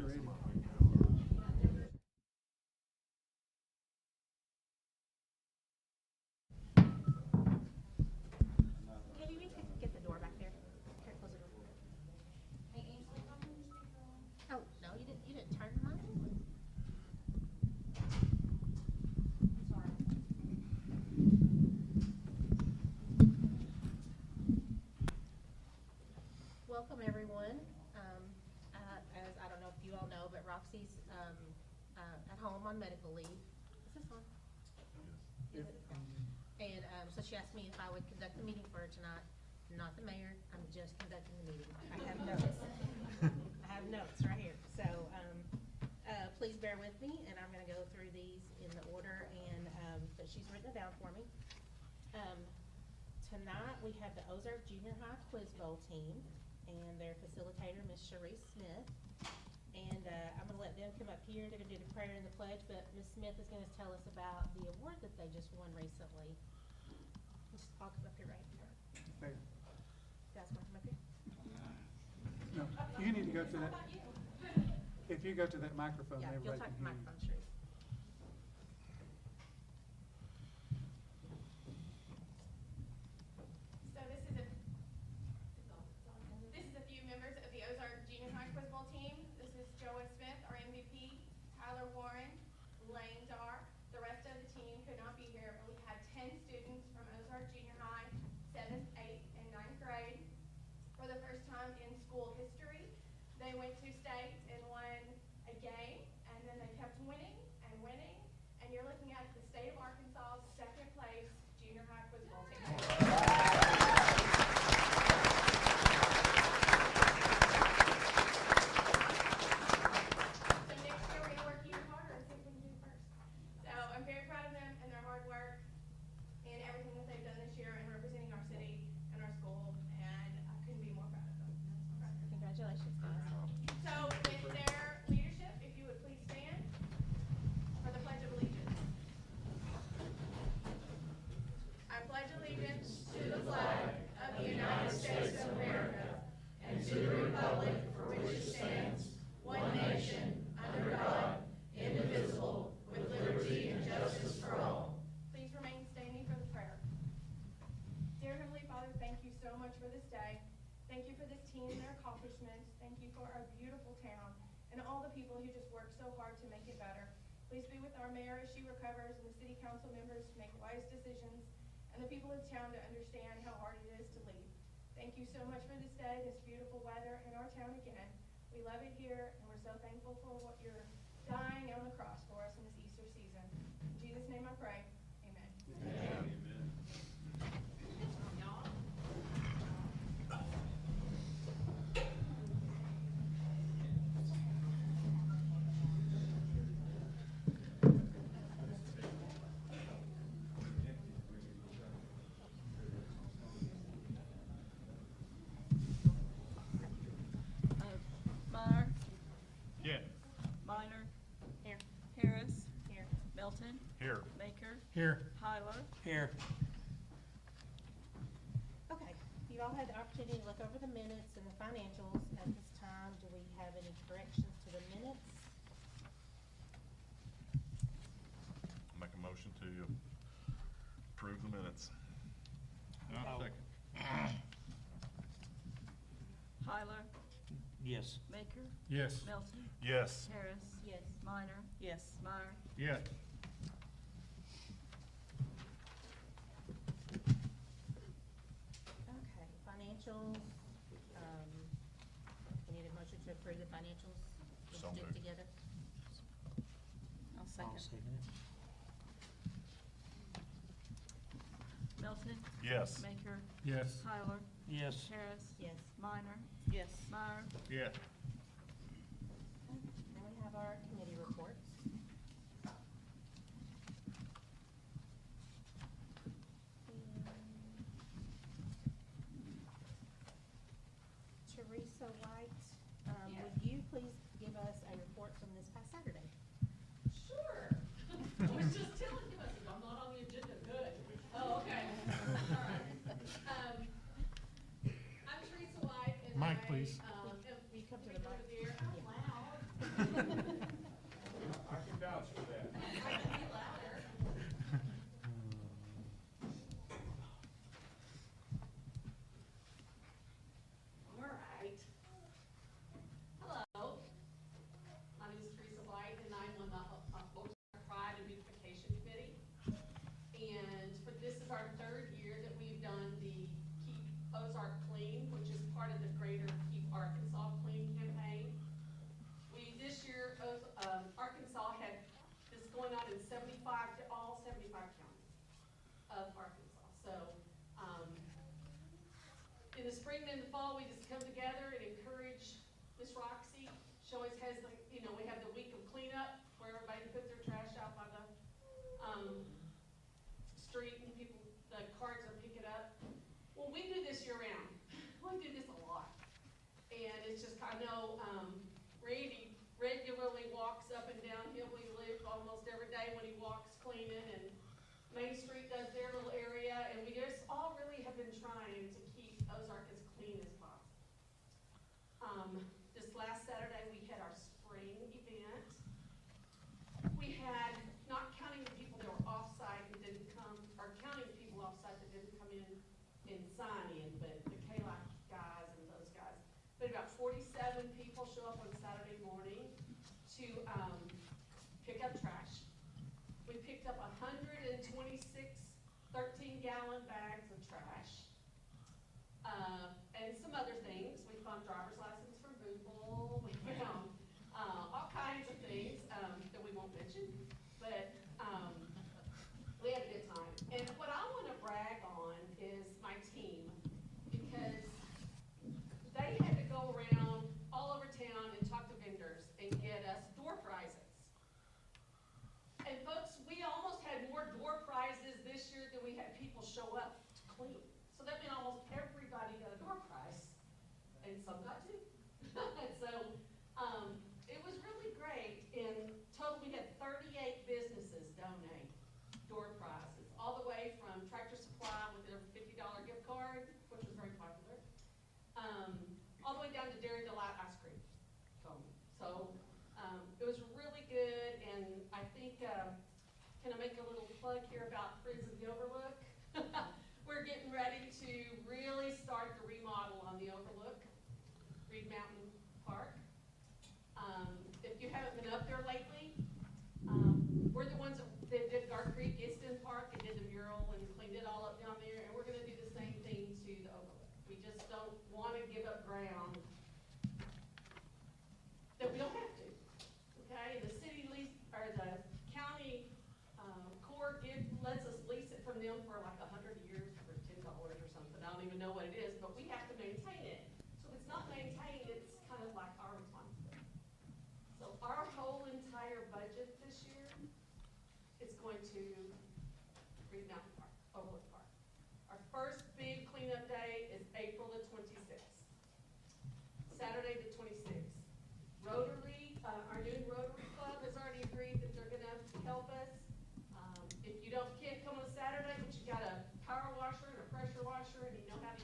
ready. Katie, we could get the door back there. Here, close the door. Oh, no, you didn't turn them on? Sorry. Welcome, everyone. As I don't know if you all know, but Roxy's at home on medical leave. Is this on? Yes. And so she asked me if I would conduct the meeting for her tonight. I'm not the mayor, I'm just conducting the meeting. I have notes. I have notes right here. So please bear with me, and I'm gonna go through these in the order, and but she's written it down for me. Tonight, we have the Ozark Junior High Quiz Bowl team and their facilitator, Miss Sharice Smith. And I'm gonna let them come up here. They're gonna do the prayer and the pledge, but Miss Smith is gonna tell us about the award that they just won recently. I'll come up here right here. There. You guys wanna come up here? No, you need to go to that. If you go to that microphone, Yeah, you'll everybody talk to can hear you. microphone, Sharice. So this is a few members of the Ozark Junior High Quiz Bowl team. This is Joey Smith, our MVP, Tyler Warren, Lane Dar. The rest of the team could not be here, but we had 10 students from Ozark Junior High, 7th, 8th, and 9th grade. For the first time in school history, they went to state and won a game, and then they kept winning and winning. And you're looking at the state of Arkansas' second place junior high quiz bowl team. So next year we're gonna work even harder and see if we can do it first. So I'm very proud of them and their hard work and everything that they've done this year in representing our city and our school, and I couldn't be more proud of them. Congratulations, guys. So with their leadership, if you would please stand for the Pledge of Allegiance. I pledge allegiance to the flag of the United States of America and to the republic for which it stands, one nation, under God, indivisible, with liberty and justice for all. Please remain standing for the prayer. Dear Heavenly Father, thank you so much for this day. Thank you for this team and their accomplishments. Thank you for our beautiful town and all the people who just work so hard to make it better. Please be with our mayor as she recovers and the city council members to make wise decisions and the people of town to understand how hard it is to lead. Thank you so much for this day, this beautiful weather in our town again. We love it here and we're so thankful for what you're dying on the cross for us in this Easter season. In Jesus' name I pray. Amen. Amen. Meyer, Yeah. Minor, Here. Harris, Here. Melton, Here. Maker, Here. Hyler. Here. Okay, you all had the opportunity to look over the minutes and the financials. At this time, do we have any corrections to the minutes? Make a motion to approve the minutes. Second. Hyler, Yes. Maker, Yes. Melton, Yes. Harris. Yes. Minor. Yes. Meyer. Yeah. Okay, financials, we need a motion to approve the financials. So Let's do it moved. together. I'll second. Melton, Yes. Maker, Yes. Hyler, Yes. Harris. Yes. Minor. Yes. Meyer. Yeah. Now we have our committee reports. Teresa White, would you please give us a report from this past Saturday? Sure. I was just telling him, I said, I'm not on the agenda, good. Oh, okay. All right. I'm Teresa White, and Mic, I, please. You come to part of the greater Keep Arkansas Clean campaign. This year, Arkansas had this going on in all 75 counties of Arkansas. So, in the spring and the fall, we just come together and encourage Miss Roxy. She always has we have the week of cleanup where everybody puts their trash out by the street and the carts will pick it up. Well, we do this year round. We do this a lot. And it's just, I know, Randy regularly walks up and down Hillview Loop almost every day when he walks cleaning, and Main Street does their little area, and we just all really have been trying to keep Ozark as clean as possible. This last Saturday, we had our spring event. We had, not counting the people that were off-site and didn't come, or counting people off-site that didn't come in and sign in, but the KLAC guys and those guys. But about 47 people show up on Saturday morning to pick up trash. We picked up 126 13-gallon bags of trash. And some other things. We found driver's license from Google. We found all kinds of things that we won't mention. But we had a good time. And what I want to brag on is my team, because they had to go around all over town and talk to vendors and get us door prizes. And folks, we almost had more door prizes this year than we had people show up to clean. So that meant almost everybody got a door prize, and some got two. So it was really great. In total, we had 38 businesses donate door prizes, all the way from Tractor Supply with their $50 gift card, which was very popular, all the way down to Dairy Delight ice cream cone. So it was really good, and I think, can I make a little plug here about Friends of the Overlook? We're getting ready to really start the remodel on the Overlook, Reed Mountain Park. If you haven't been up there lately, we're the ones that did Gar Creek Easton Park and did the mural and cleaned it all up down there, and we're gonna do the same thing to the Overlook. We just don't wanna give up ground that we don't have to, okay? The city lease, or the county Corps lets us lease it from them for like 100 years for $10 or something. I don't even know what it is, but we have to maintain it. So if it's not maintained, it's kind of like our responsibility. So our whole entire budget this year is going to Reed Mountain Park, Overlook Park. Our first big cleanup day is April the 26th. Saturday the 26th. Rotary, our new Rotary Club has already agreed that they're gonna help us. If you can't come on Saturday, but you got a power washer and a pressure washer, and you know how to,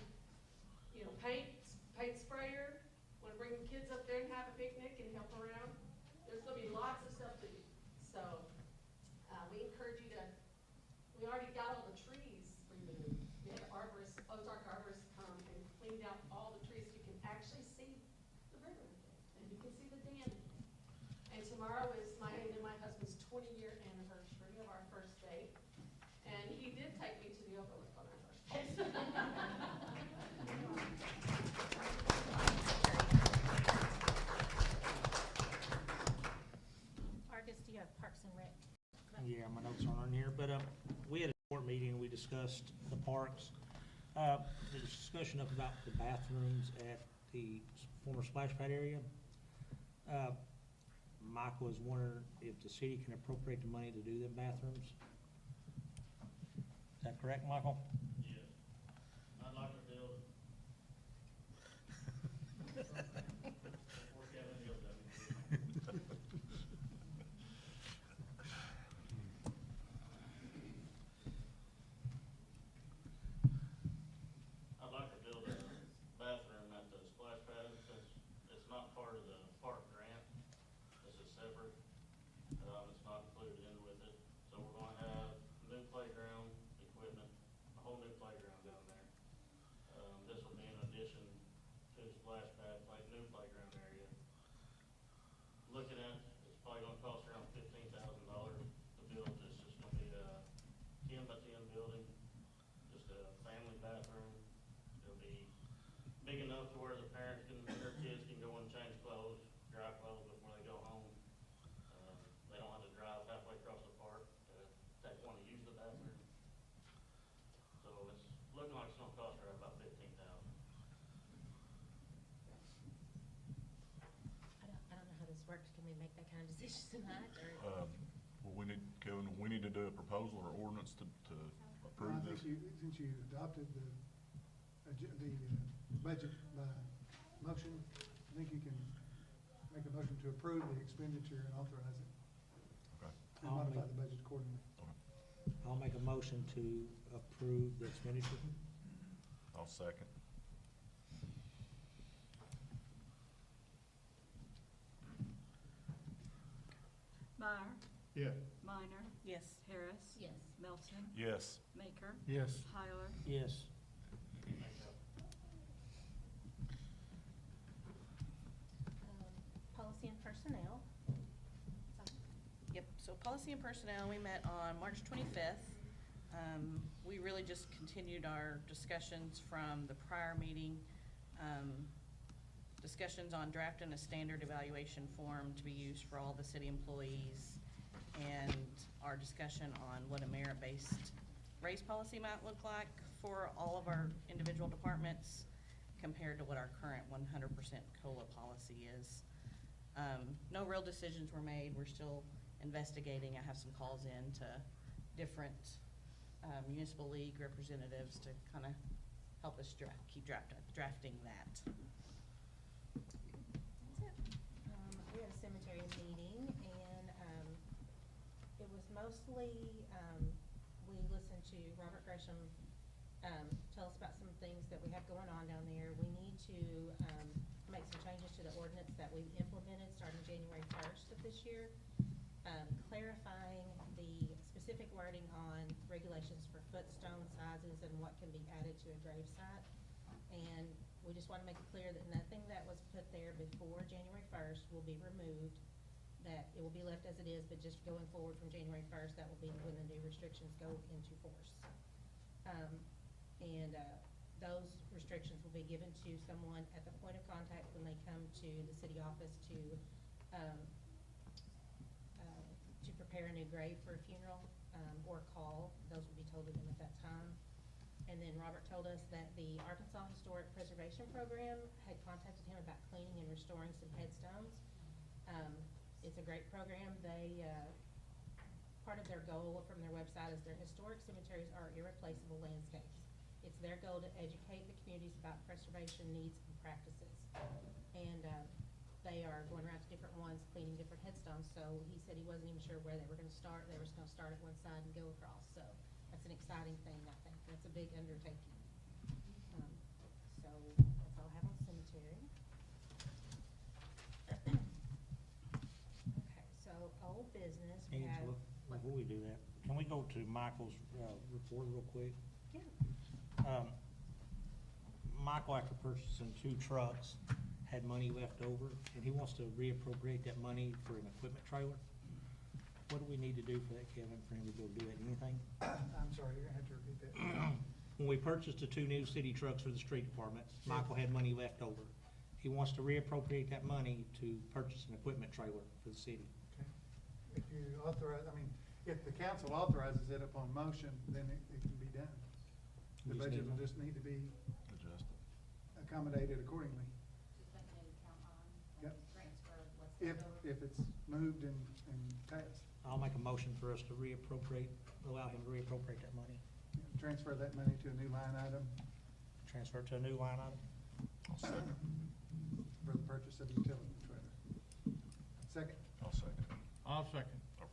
paint sprayer, wanna bring the kids up there and have a picnic and help around, there's gonna be lots of stuff to do. So, we encourage you to, we already got all the trees removed. We had Ozark arborists come and cleaned out all the trees so you can actually see the river and you can see the dam. And tomorrow is mine and my husband's 20-year anniversary of our first date. And he did take me to the Overlook on our first date. Argus, do you have Parks and Rec? Yeah, my notes aren't on here, but we had a short meeting and we discussed the parks. The discussion about the bathrooms at the former splash pad area. Michael was wondering if the city can appropriate the money to do them bathrooms. Is that correct, Michael? Yes. I'd like to build. Before Kevin yells at me. I'd like to build a bathroom at the splash pad, since it's not part of the park grant. This is separate. It's not included in with it. So we're gonna have new playground equipment, a whole new playground down there. This will be in addition to the splash pad, new playground area. Looking at, it's probably gonna cost around $15,000 to build this. It's gonna be a 10 by 10 building, just a family bathroom. It'll be big enough enough to where the parents can, their kids can go and change clothes, dry clothes before they go home. They don't have to drive halfway across the park to want to use the bathroom. So it's looking like it's gonna cost her about $15,000. I don't know how this works. Can we make that kind of decision tonight, or? Well, Kevin, we need to do a proposal or ordinance to approve I this. think since you adopted the budget by motion, I think you can make a motion to approve the expenditure and authorize it. Okay. And I'll modify make- the budget accordingly. I'll make a motion to approve the expenditure. I'll second. Meyer, Yeah. Minor, Yes. Harris, Yes. Melton, Yes. Maker, Yes. Tyler, Yes. Policy and personnel. Yep, so policy and personnel, we met on March 25th. We really just continued our discussions from the prior meeting. Discussions on drafting a standard evaluation form to be used for all the city employees, and our discussion on what a merit-based raise policy might look like for all of our individual departments compared to what our current 100% COLA policy is. No real decisions were made. We're still investigating. I have some calls in to different municipal league representatives to kind of help us keep drafting that. That's it. We had a cemetery meeting, and it was mostly, we listened to Robert Gresham tell us about some things that we have going on down there. We need to make some changes to the ordinance that we implemented starting January 1st of this year, clarifying the specific wording on regulations for footstone sizes and what can be added to a grave site. And we just want to make it clear that nothing that was put there before January 1st will be removed, that it will be left as it is, but just going forward from January 1st, that will be when the new restrictions go into force. Those restrictions will be given to someone at the point of contact when they come to the city office to prepare a new grave for a funeral, or call. Those will be told to them at that time. And then Robert told us that the Arkansas Historic Preservation Program had contacted him about cleaning and restoring some headstones. It's a great program. They, part of their goal from their website is their historic cemeteries are irreplaceable landscapes. It's their goal to educate the communities about preservation needs and practices. And they are going around to different ones, cleaning different headstones. So he said he wasn't even sure where they were going to start. They were just going to start at one side and go across. So that's an exciting thing, I think. That's a big undertaking. So that's all I have on cemetery. Okay, so old business, we have. Angela, before we do that, can we go to Michael's report real quick? Yeah. Michael, after purchasing 2 trucks, had money left over, and he wants to reappropriate that money for an equipment trailer. What do we need to do for that, Kevin, for him to go do that? Anything? I'm sorry, you're gonna have to repeat that. When we purchased the 2 new city trucks for the street department, Michael had money left over. He wants to reappropriate that money to purchase an equipment trailer for the city. Okay. If you authorize, I mean, if the council authorizes it upon motion, then it can be done. The We just budget need- will just need to be Adjusted. accommodated accordingly. Just make an account on, Yep. transfer what's If, left over. if it's moved and passed, I'll make a motion for us to reappropriate, allow him to reappropriate that money, transfer that money to a new line item transfer it to a new line item. I'll second. for the purchase of utility trailer. Second? I'll second. I'll second. Oh,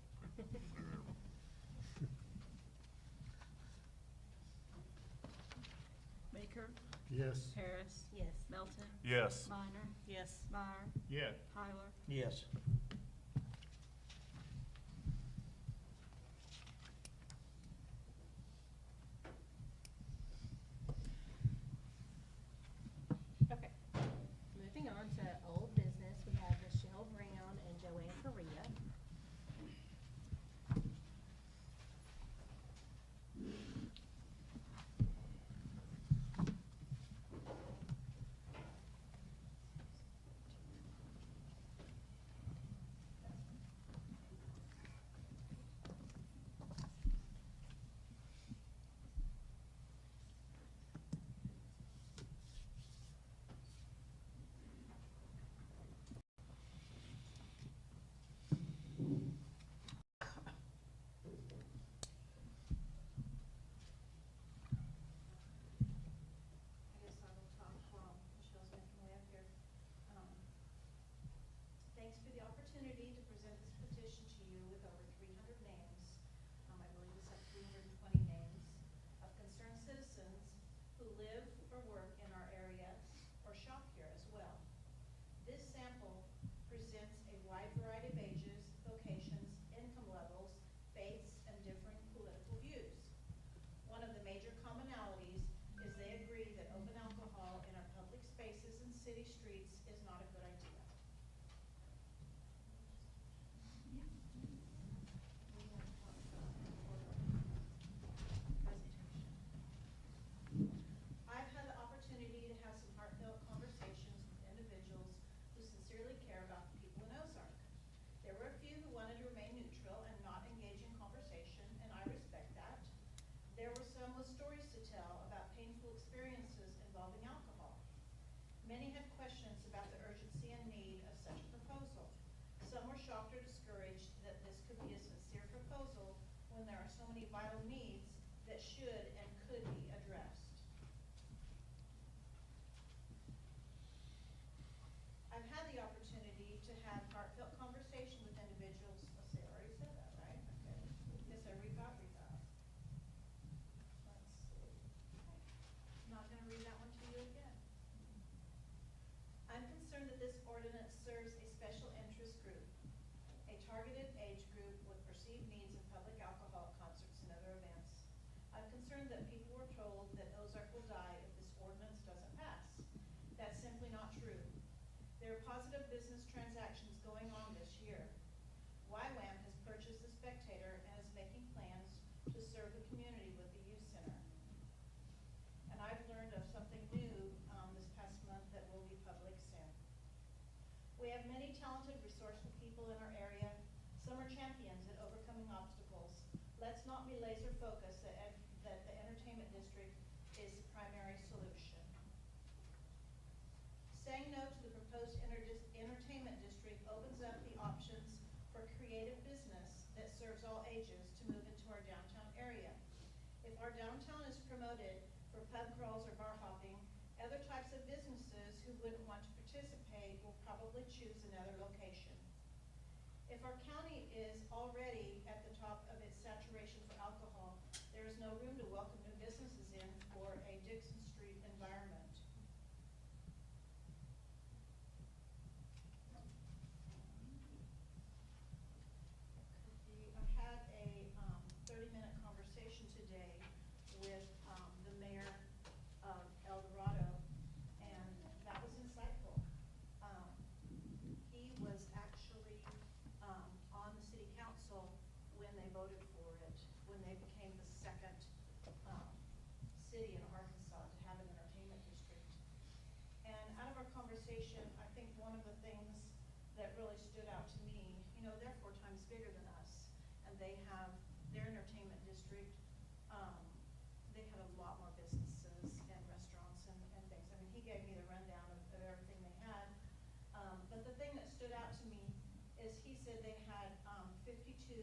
Maker, Yes. Harris, Yes. Melton, Yes. Minor, Yes. Meyer, Yeah. Tyler, Yes. Okay, moving on to old business, we have Michelle Brown and Joanne Correa. opportunity to present this petition to you with over 300 names, I believe it's like 320 names, of concerned citizens who live or work in our area or shop here as well. This sample presents a wide variety of ages, vocations, income levels, faiths, and differing political views. One of the major commonalities is they agree that open alcohol in our public spaces and city streets is not a good idea. I've had the opportunity to have some heartfelt conversations with individuals who sincerely care about the people in Ozark. There were a few who wanted to remain neutral and not engage in conversation, and I respect that. There were some with stories to tell about painful experiences involving alcohol. Many had questions about the urgency and need of such a proposal. Some were shocked or discouraged that this could be a sincere proposal when there are so many vital needs that should and could be addressed. I've had the opportunity to have heartfelt conversation with individuals. Let's see, I already said that, right? Okay. Yes, I read that. Let's see. Not gonna read that one to you again. I'm concerned that this ordinance serves a special interest group, a targeted age group with perceived needs of public alcohol at concerts and other events. I'm concerned that people were told that Ozark will die if this ordinance doesn't pass. That's simply not true. There are positive business transactions going on this year. YWAM has purchased the Spectator and is making plans to serve the community with the youth center. And I've learned of something new this past month that will be public soon. We have many talented, resourceful people in our area. Some are champions at overcoming obstacles. Let's not be laser focused that the entertainment district is the primary solution. Saying no to the proposed entertainment district opens up the options for creative business that serves all ages to move into our downtown area. If our downtown is promoted for pub crawls or bar hopping, other types of businesses who wouldn't want to participate will probably choose another location. If our county is already at the top of its saturation for alcohol, there is no room to welcome new businesses in for a Dixon Street environment. I had a 30-minute conversation today with the mayor of El Dorado, and that was insightful. He was actually on the city council when they voted for it, when they became the second city in Arkansas to have an entertainment district. And out of our conversation, I think one of the things that really stood out to me, you know, they're 4 times bigger than us, and they have their entertainment district. They had a lot more businesses and restaurants and things. I mean, he gave me the rundown of everything they had. But the thing that stood out to me is he said they had 52,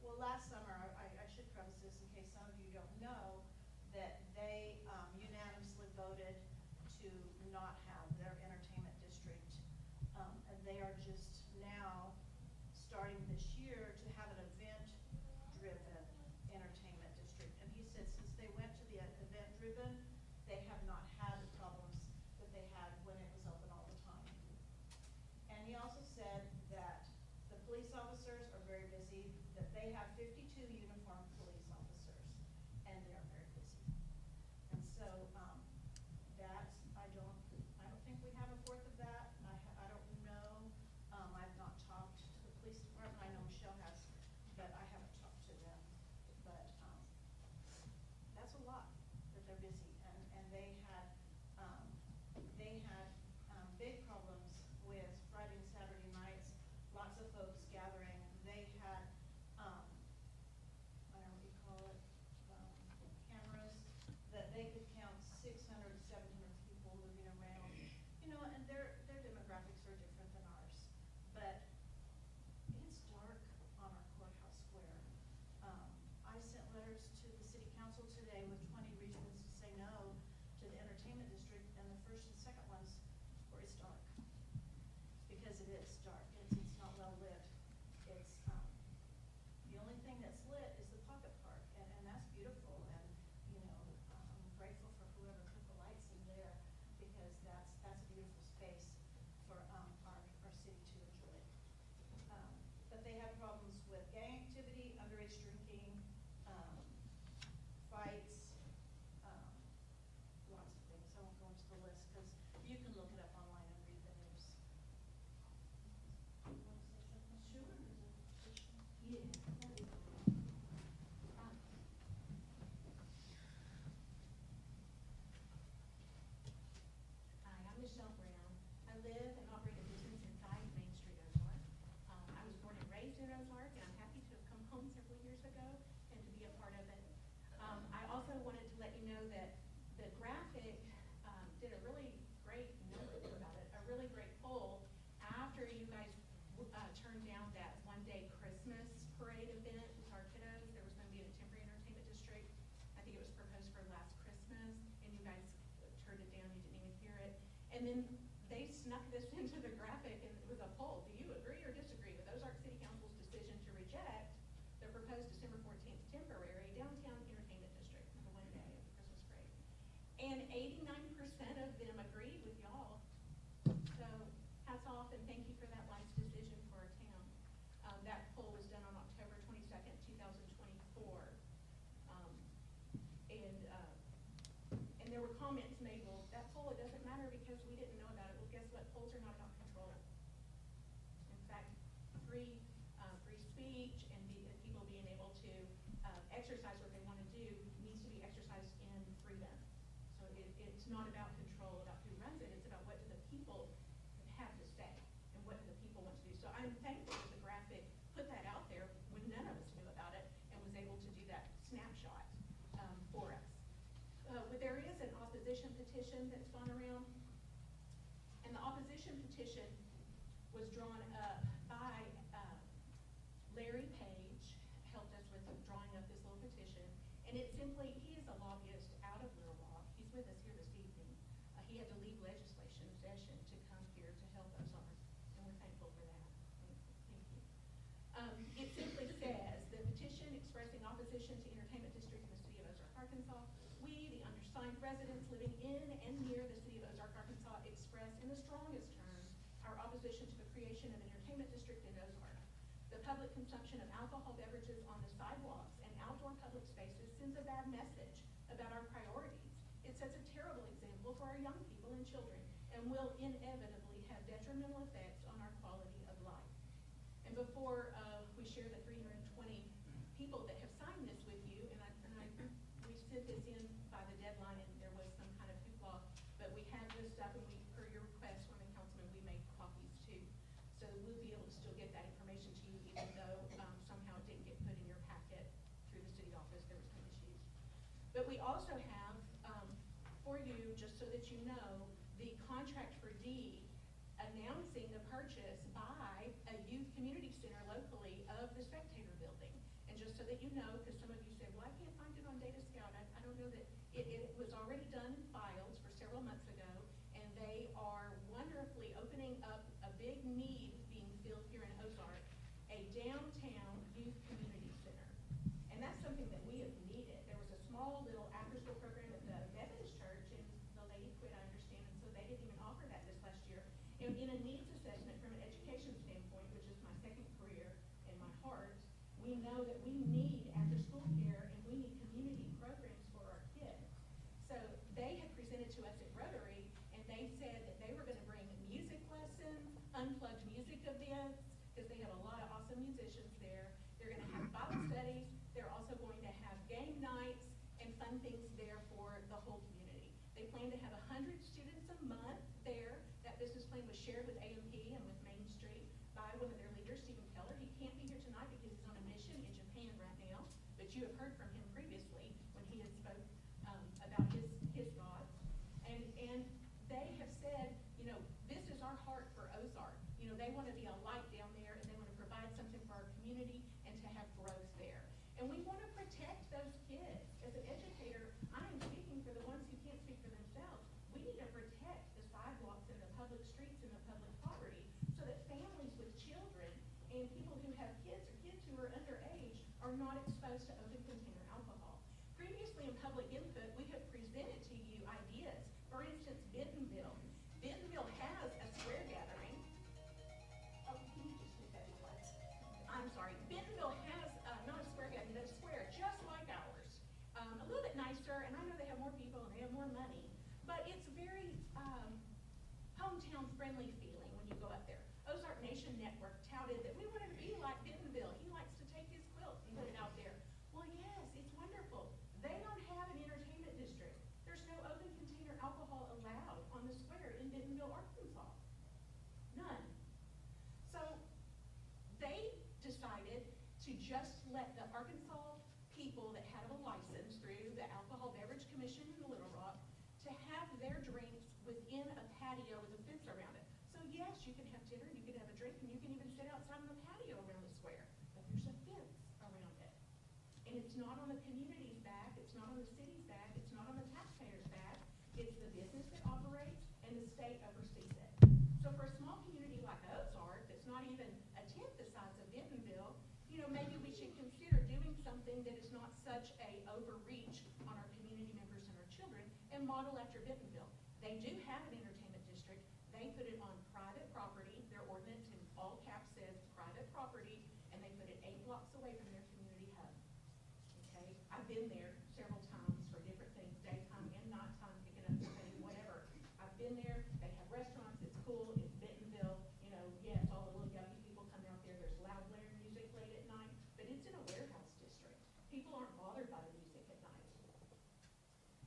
well, last summer, I should preface this in case some of you don't know, that they unanimously voted to not have their entertainment district. And they are just now starting this year to have an event-driven entertainment district. And he said since they went to the event-driven, they have not had the problems that they had when it was open all the time. And he also said that the police officers are very busy, that they have 52 uniformed police officers, and they are very busy. And so that's, I don't think we have a fourth of that. I don't know. I've not talked to the police department. I know Michelle has, but I haven't talked to them. But that's a lot that they're busy, and they had big problems with Friday and Saturday nights. Lots of folks gathering. They had, I don't The only thing that's lit is the pocket park, and that's beautiful, and, you know, I'm grateful for whoever put the lights in there, because that's a beautiful space for, our city to enjoy. But they have problems with gang activity, underage drinking, fights, lots of things. I won't go into the list, because you can look it up online and read the news. You wanna say something? Sure. Yeah. Hi, I'm Michelle Brown. I live and operate a business inside Main Street, Ozark. I was born and raised in Ozark, and I'm happy to have come home several years ago and to be a part of it. I also wanted to let you know that the graphic did a really great number about it, a really great poll after you guys turned down that one-day Christmas parade event with our kiddos. There was going to be in a temporary entertainment district. I think it was proposed for last Christmas, and you guys turned it down. You didn't even hear it. And then they snuck this into the graphic, and it was a poll. Do you agree or disagree with Ozark City Council's decision to reject the proposed December 14th temporary downtown entertainment district for one day of the Christmas parade? And 89% of them agreed with y'all. So hats off and thank you for that wise decision for our town. That poll was done on October 22nd, 2024. And there were comments made, well, that poll, it doesn't matter because we didn't know about it. Well, guess what? Polls are not about control. In fact, free speech and people being able to exercise what they want to do needs to be exercised in freedom. So it's not about control, about who runs it. It's about what do the people have to say and what do the people want to do. So I'm thankful that the graphic put that out there when none of us knew about it and was able to do that snapshot for us. But there is an opposition petition that's gone around, and the opposition petition was drawn up by Larry Page, helped us with drawing up this little petition, and it simply, he is a lobbyist out of Little Rock. He's with us here this evening. He had to leave legislation session to come here to help Ozark, and we're thankful for that. Thank you. It simply says, the petition expressing opposition to entertainment district in the city of Ozark, Arkansas. We, the undersigned residents living in and near the city of Ozark, Arkansas, express in the strongest terms our opposition to the creation of an entertainment district in Ozark. The public consumption of alcohol beverages on the sidewalks and outdoor public spaces sends a bad message about our priorities. It sets a terrible example for our young people and children and will inevitably have detrimental effects on our quality of life. And before we share the 320 people that have signed this with you, we sent this in by the deadline, and there was some kind of hoopla, but we have this stuff, and per your request, Women Councilman, we made copies too. So we'll be able to still get that information to you, even though somehow it didn't get put in your packet through the city office. There was some issues. But we also have for you, just so that you know, the contract for D announcing the purchase by a youth community center locally of the Spectator building. And just so that you know, because some of you said, well, I can't find it on Data Scout. I don't know that it was already done in files for several months ago, and they are wonderfully opening up a big need being filled here in Ozark, a downtown youth community center. And that's something that we have needed. There was a small little after-school program at the Methodist Church, and the lady quit, I understand, and so they didn't even offer that this last year. And in a needs assessment from an education standpoint, which is my second career in my heart, we know that we need after-school care and we need community programs for our kids. So they had presented to us at Rotary, and they said that they were going to bring music lessons, unplugged music events, because they have a lot of awesome musicians there. They're going to have Bible studies. They're also going to have game nights and fun things there for the whole community. They plan to have 100 students a month there. That business plan was shared with AMP and with Main Street by one of their leaders, Stephen Keller. He can't be here tonight because he's on a mission in Japan right now, but you have heard from him previously when he had spoke about his thoughts. And they have said, you know, this is our heart for Ozark. You know, they want to be a light down there, and they want to provide something for our community and to have growth there. And we want to protect those kids. As an educator, I am speaking for the ones who can't speak for themselves. We need to protect the sidewalks and the public streets and the public property so that families with children and people who have kids or kids who are underage are not exposed to open container alcohol. Previously in public input, we have presented to you ideas. For instance, Bentonville. Bentonville has a square gathering. Oh, can you just leave that in place? I'm sorry. Bentonville has, not a square gathering, but a square just like ours. A little bit nicer, and I know they have more people and they have more money, but it's very, hometown friendly feeling when you go up there. Ozark Nation Network touted that we wanted to be like Bentonville. He likes to take his quilt and put it out there. Well, yes, it's wonderful. They don't have an entertainment district. There's no open container alcohol allowed on the square in Bentonville, Arkansas. None. So they decided to just let the Arkansas people that had a license through the Alcohol Beverage Commission in Little Rock to have their drinks within a patio with a fence around it. So yes, you can have dinner, you can have a drink, and you can even sit outside on the patio around the square, but there's a fence around it. And it's not on the community's back, it's not on the city's back, it's not on the taxpayer's back, it's the business that operates and the state oversees it. So for a small community like Ozark, that's not even a tenth the size of Bentonville, you know, maybe we should consider doing something that is not such a overreach on our community members and our children and model after Bentonville. They do have an entertainment district. They put it on private property. Their ordinance in all caps says private property, and they put it 8 blocks away from their community hub. Okay? I've been there several times for different things, daytime and nighttime, picking up somebody, whatever. I've been there. They have restaurants. It's cool. It's Bentonville. You know, yes, all the little yuppie people come out there. There's loud blaring music late at night, but it's in a warehouse district. People aren't bothered by the music at night.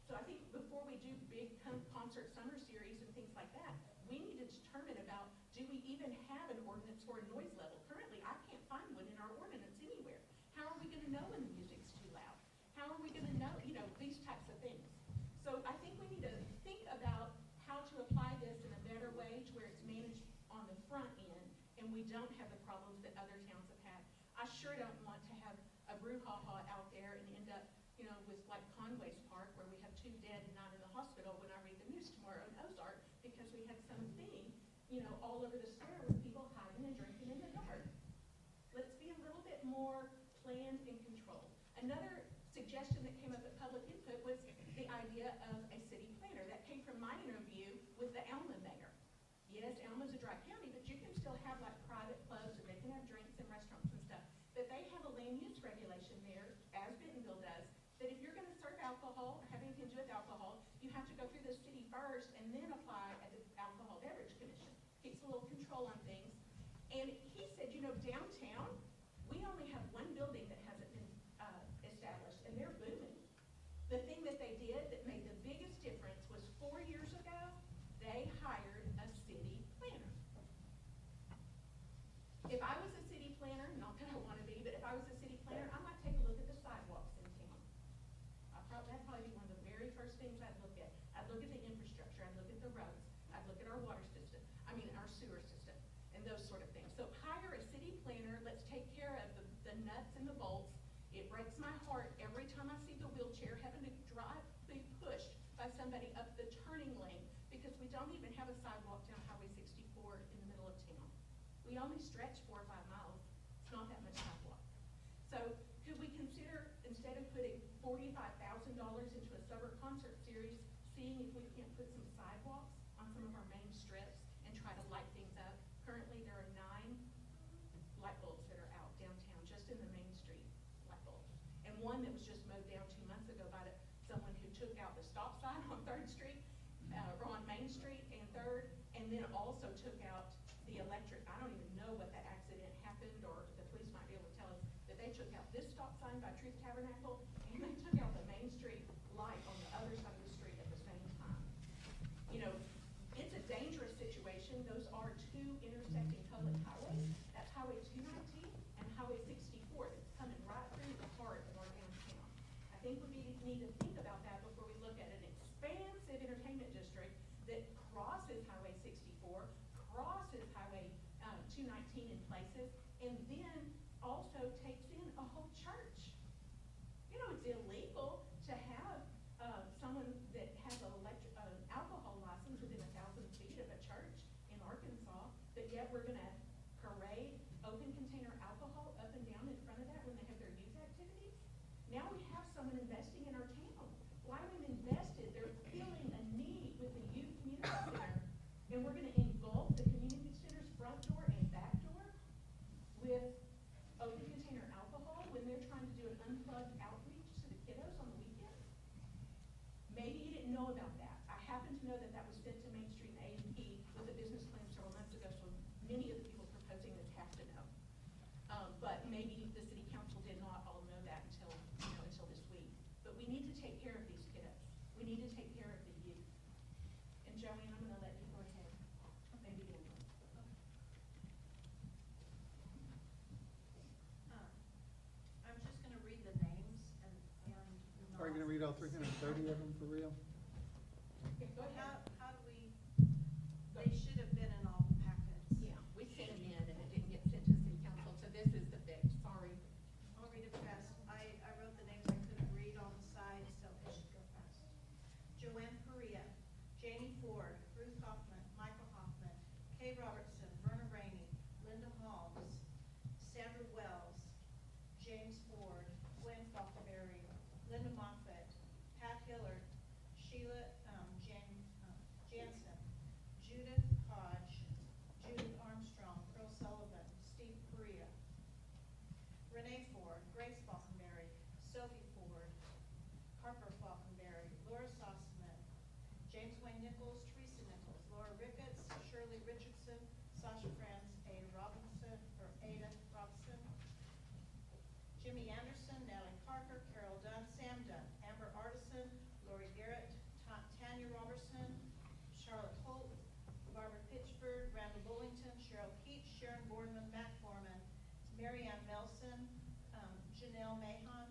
So I think before we do big concert summer series and things like that, we need to determine about, do we even have an ordinance for a noise level? Currently, I can't find one in our ordinance anywhere. How are we gonna know when the music's too loud? How are we gonna know, you know, these types of things? So I think we need to think about how to apply this in a better way to where it's managed on the front end and we don't have the problems that other towns have had. I sure don't want to have a brouhaha out there and end up, you know, with like Conway's Park where we have 2 dead and 9 in the hospital when I read the news tomorrow in Ozark because we had some thing, you know, all over the square with people hiding and drinking in the dark. Let's be a little bit more planned and controlled. Another suggestion that came up at public input was the idea of a city planner. That came from my interview with the Alma mayor. Yes, Alma's a dry county, but you can still have like private clubs and they can have drinks and restaurants and stuff. But they have a land use regulation there, as Bentonville does, that if you're gonna serve alcohol, or have anything to do with alcohol, you have to go through the city first and then apply at the Alcohol Beverage Commission. Keeps a little control on things. And he said, you know, downtown, we only have 1 building that hasn't been established, and they're booming. The thing that they did that made the biggest difference was 4 years ago, they hired a city planner. If I was a city planner, not that I wanna be, but if I was a city planner, I might take a look at the sidewalks in town. That'd probably be one of the very first things I'd look at. I'd look at the infrastructure, I'd look at the roads, I'd look at our water system, our sewer system, and those sort of things. So hire a city planner, let's take care of the nuts and the bolts. It breaks my heart every time I see the wheelchair having to be pushed by somebody up the turning lane because we don't even have a sidewalk down Highway 64 in the middle of town. We only stretch 4 or 5 miles. It's not that much sidewalk. So could we consider, instead of putting $45,000 into a summer concert series, seeing if we can't put some sidewalks on some of our main strips and try to light things up? Currently, there are 9 light bulbs that are out downtown, just in the main street light bulbs. And one that was just mowed down 2 months ago by someone who took out the stop sign on 3rd Street, or on Main Street and 3rd, and then also took out the electric. I don't even know what that accident happened, or the police might be able to tell us, but they took out this stop sign by Truth Tabernacle, and they took out the Main Street light on the other side of the street at the same time. You know, it's a dangerous situation. Those are 2 intersecting public highways. That's Highway 219 and Highway 64 that's coming right through the heart of our downtown. I think we need to think about that before we look at an expansive entertainment district that crosses Highway 64, crosses Highway 219 in places, and then also takes in a whole church. You know, it's illegal to have someone that has an alcohol license within 1,000 feet of a church in Arkansas, but yet we're gonna parade open container alcohol up and down in front of that when they have their youth activities. someone investing in our town. Lyman invested, they're filling a need with the youth community center, and we're gonna engulf the community center's front door and back door with open container alcohol when they're trying to do an unplugged outreach to the kiddos on the weekends? Maybe you didn't know about that. I happen to know that that was sent to Main Street and A&P with a business plan several months ago, so many of the people proposing this have to know. But maybe the city council did not all know that until, until this week. But we need to take care of these kiddos. We need to take care of the youth. And Joanne, I'm gonna let you go ahead. Maybe get into it. I'm just gonna read the names and. Are you gonna read all 330 of them for real? Okay, go ahead. How do we, they should have been in all the packets. Yeah, we sent them in and it didn't get sent to city council, so this is the fix, sorry. I'll read it fast. I wrote the names I couldn't read on the side, so it should go fast. Joanne Perea, Jamie Ford, Ruth Hoffman, Michael Hoffman, Kay Robertson, Verna Rainey, Linda Holmes, Sandra Wells, James Ford, Gwen Falconberry, Linda Moffett, Pat Hillard, Sheila Jansen, Judith Hodge, Judith Armstrong, Earl Sullivan, Steve Perea, Renee Ford, Grace Falconberry, Sophie Ford, Harper Falconberry, Laura Sossman, James Wayne Nichols, Teresa Nichols, Laura Ricketts, Shirley Richardson, Sasha Franz, Ada Robinson, Jimmy Anderson, Natalie Parker, Carol Dunn, Sam Dunn, Amber Artisan, Lori Garrett, Tanya Robertson, Charlotte Holt, Barbara Pitchford, Randall Bullington, Cheryl Keach, Sharon Boardman, Matt Foreman, Marianne Melson, Janelle Mahon,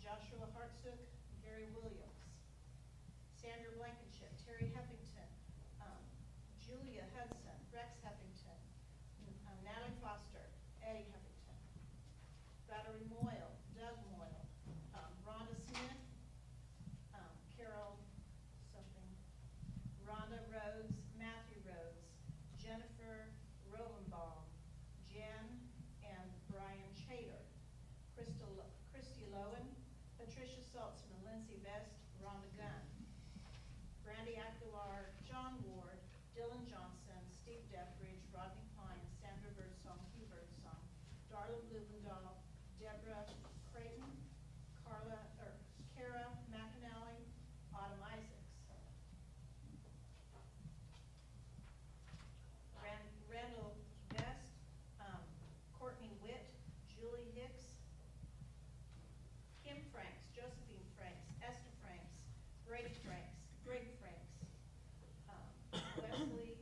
Joshua Hartsook, Gary Williams, Sandra Blankenship, Terry Heffington, Julia Hudson, Rex Heffington, Natalie Foster, Eddie Heffington, Valerie Moyle, Doug Moyle, Rhonda Smith, Carol something, Rhonda Rhodes, Matthew Rhodes, Jennifer Rosenbaum, Jen and Brian Chater, Christy Lowen, Patricia Saltzman, Lindsay Vest, Rhonda Gunn, Brandy Aguilar, John Ward, Dylan Johnson, Steve Dethridge, Rodney Klein, Sandra Birdsong, Hugh Birdsong, Darla Blumendahl, Deborah Creighton, Kara McAnally, Autumn Isaacs, Randall Vest, Courtney Witt, Julie Hicks, Kim Franks, Josephine Franks, Esther Franks, Brady Franks, Greg Franks, Wesley,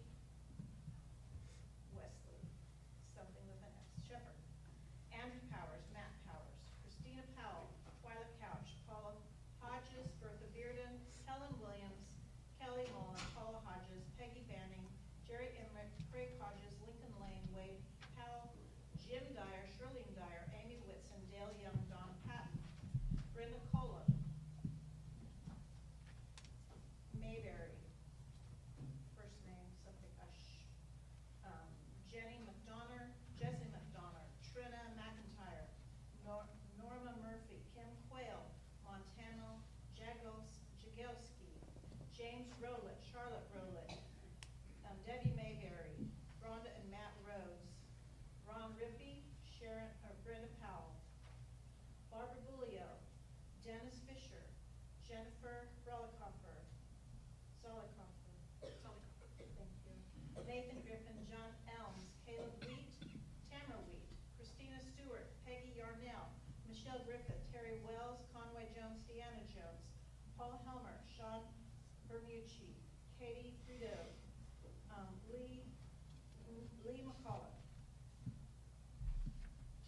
something with an S, Shepherd, Andrew Powers, Matt Powers, Christina Powell, Twyla Couch, Paula Hodges, Bertha Bearden, Helen Williams, Kelly Mullen, Paula Hodges, Peggy Banning, Jerry Emmerich, Craig Hodges, Lincoln Lane, Wade Powell, Jim Dyer, Shirlene Dyer, Amy Whitson, Dale Young, Don Patton, Brenda Cola, Mayberry, first name something, Jenny McDonough, Jesse McDonough, Trina McIntyre, Norma Murphy, Kim Quayle, Montano Jagelski, James Rowlett, Charlotte Rowlett, Debbie Mayberry, Rhonda and Matt Rhodes, Ron Rippey, Brenda Powell, Barbara Bullio, Dennis Fisher, Jennifer Zollikofer, thank you, Nathan Griffin, John Elms, Caleb Wheat, Tamara Wheat, Christina Stewart, Peggy Yarnell, Michelle Griffith, Terry Wells, Conway Jones, Deanna Jones, Paul Helmer, Sean Bermucci, Katie Frido, Lee McCullough,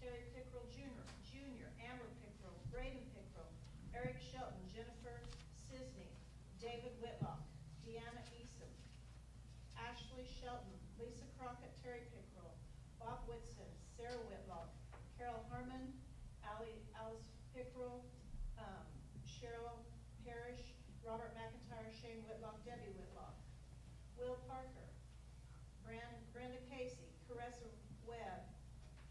Terry Pickrell Jr., Amber Pickrell, Braden Pickrell, Eric Shelton, Jennifer Sisney, David Whitlock, Deanna Eason, Ashley Shelton, Lisa Crockett, Terry Pickrell, Bob Whitson, Sarah Whitlock, Carol Harmon, Alice Pickrell, Cheryl Parrish, Robert McIntyre, Shane Whitlock, Debbie Whitlock, Will Parker, Brenda Casey, Caressa Webb,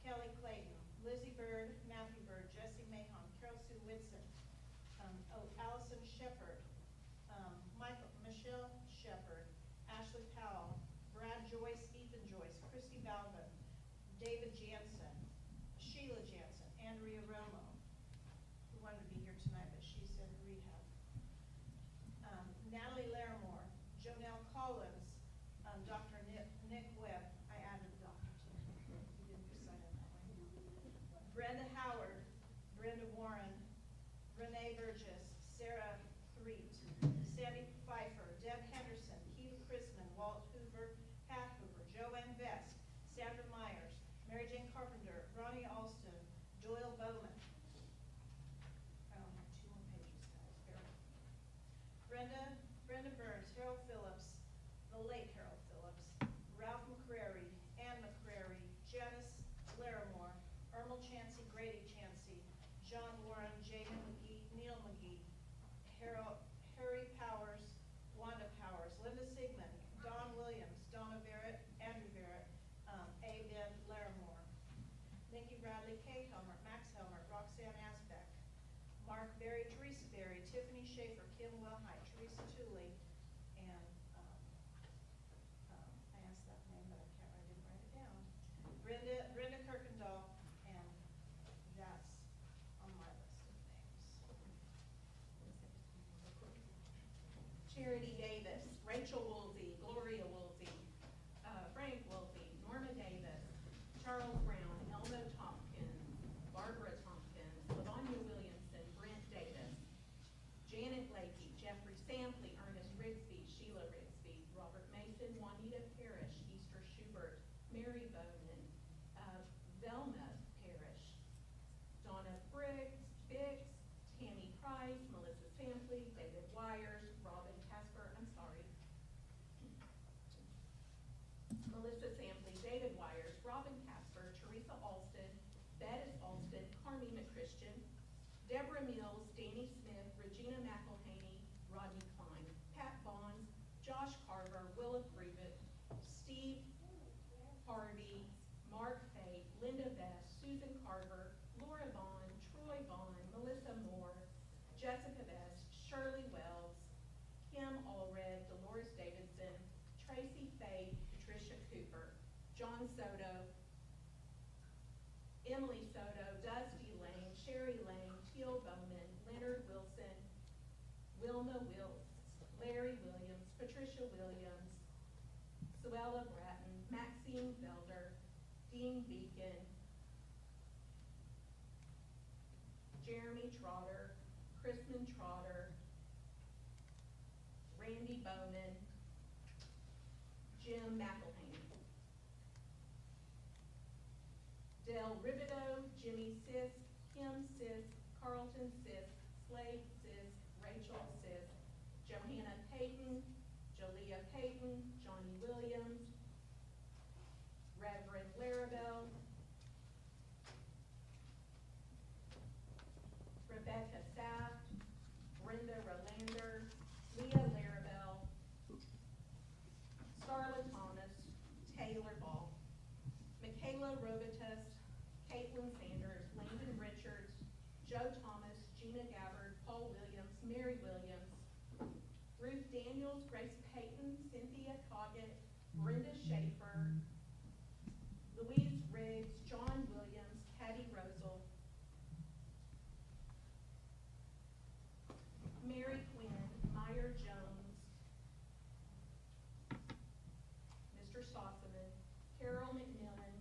Kelly Clayton, Lizzie Bird, Matthew Bird, Jesse Mahon, Carol Sue Whitson, Shepard, Ashley Powell, Brad Joyce, Ethan Joyce, Christy Balvin, David Jansen, Sheila Jansen, Andrea Romo, who wanted to be here tonight, but she's in rehab. Natalie Larimore, Jonelle Collins, Dr. Nick Webb, I added the doctor to it. You didn't sign in that way. Brenda Howard, Brenda Warren, Renee Burgess, Sarah Threet, Sandy Pfeiffer, Deb Henderson, Keith Chrisman, Walt Hoover, Pat Hoover, Joanne Vest, Sandra Myers, Mary Jane Carpenter, Ronnie Alston, Doyle Bowman. I only have 2 more pages, guys. Bear with me. Brenda Burns, Harold Phillips, the late Harold Phillips, Ralph McCrary, Ann McCrary, Janice Larimore, Ermal Chansey, Grady Chansey, John Warren, Jamin McGee, Neil McGee, Harry Powers, Wanda Powers, Linda Sigmund, Don Williams, Donna Barrett, Andrew Barrett, A. Ben Larimore, Nikki Bradley, Kay Helmer, Max Helmer, Roxanne Asbeck, Mark Berry, Teresa Berry, Tiffany Schaefer, Kim Wellhite, Teresa Tooley, and I asked that name, but I didn't write it down. Brenda Kirkendall, and that's on my list of names. Charity Davis, Rachel Woolsey, Gloria Woolsey, Frank Woolsey, Norma Davis, Charles Brown, Elmo Tompkins, Barbara Tompkins, Lavanya Williamson, Brent Davis, Janet Blakey, Jeffrey Sampley, Ernest Rigsby, Sheila Rigsby, Robert Mason, Juanita Parrish, Easter Schubert, Mary Bowman, Velma Parrish, Donna Biggs, Tammy Price, Melissa Sampley, David Wires, Robin Casper, Melissa Sampley, David Wires, Robin Casper, Teresa Alston, Bettis Alston, Carmina Christian, Deborah Mills, Danny Smith, Regina McElhaney, Rodney Klein, Pat Bonds, Josh Carver, Willa Brevet, Steve Harvey, Mark Fate, Linda Best, Susan Carver, Laura Vaughn, Troy Vaughn, Melissa Moore, Jessica Best, Shirley Wells, Kim Allred, Dolores Davidson, Tracy Fay, Patricia Cooper, John Soto, Emily Soto, Dusty Lane, Sherry Lane, Teal Bowman, Leonard Wilson, Wilma Wills, Larry Williams, Patricia Williams, Suella Bratton, Maxine Felder, Dean Beacon, Jeremy Trotter, Crispin Trotter, Randy Bowman, Jim McElhaney, Dell Ribideau, Jimmy Sisk, Kim Sisk, Carlton Sisk, Slade Sisk, Rachel Sisk, Johanna Payton, Jalea Payton, Johnny Williams, Reverend Larabelle, Rebecca Saft, Brenda Rolander, Leah Larabelle, Starla Thomas, Taylor Ball, Michaela Robitus, Caitlin Sanders, Landon Richards, Joe Thomas, Gina Gabbard, Paul Williams, Mary Williams, Ruth Daniels, Grace Payton, Cynthia Coggett, Brenda Schaefer, Louise Riggs, John Williams, Patty Rosel, Mary Quinn, Meyer Jones, Mr. Sossaman, Carol McMillan,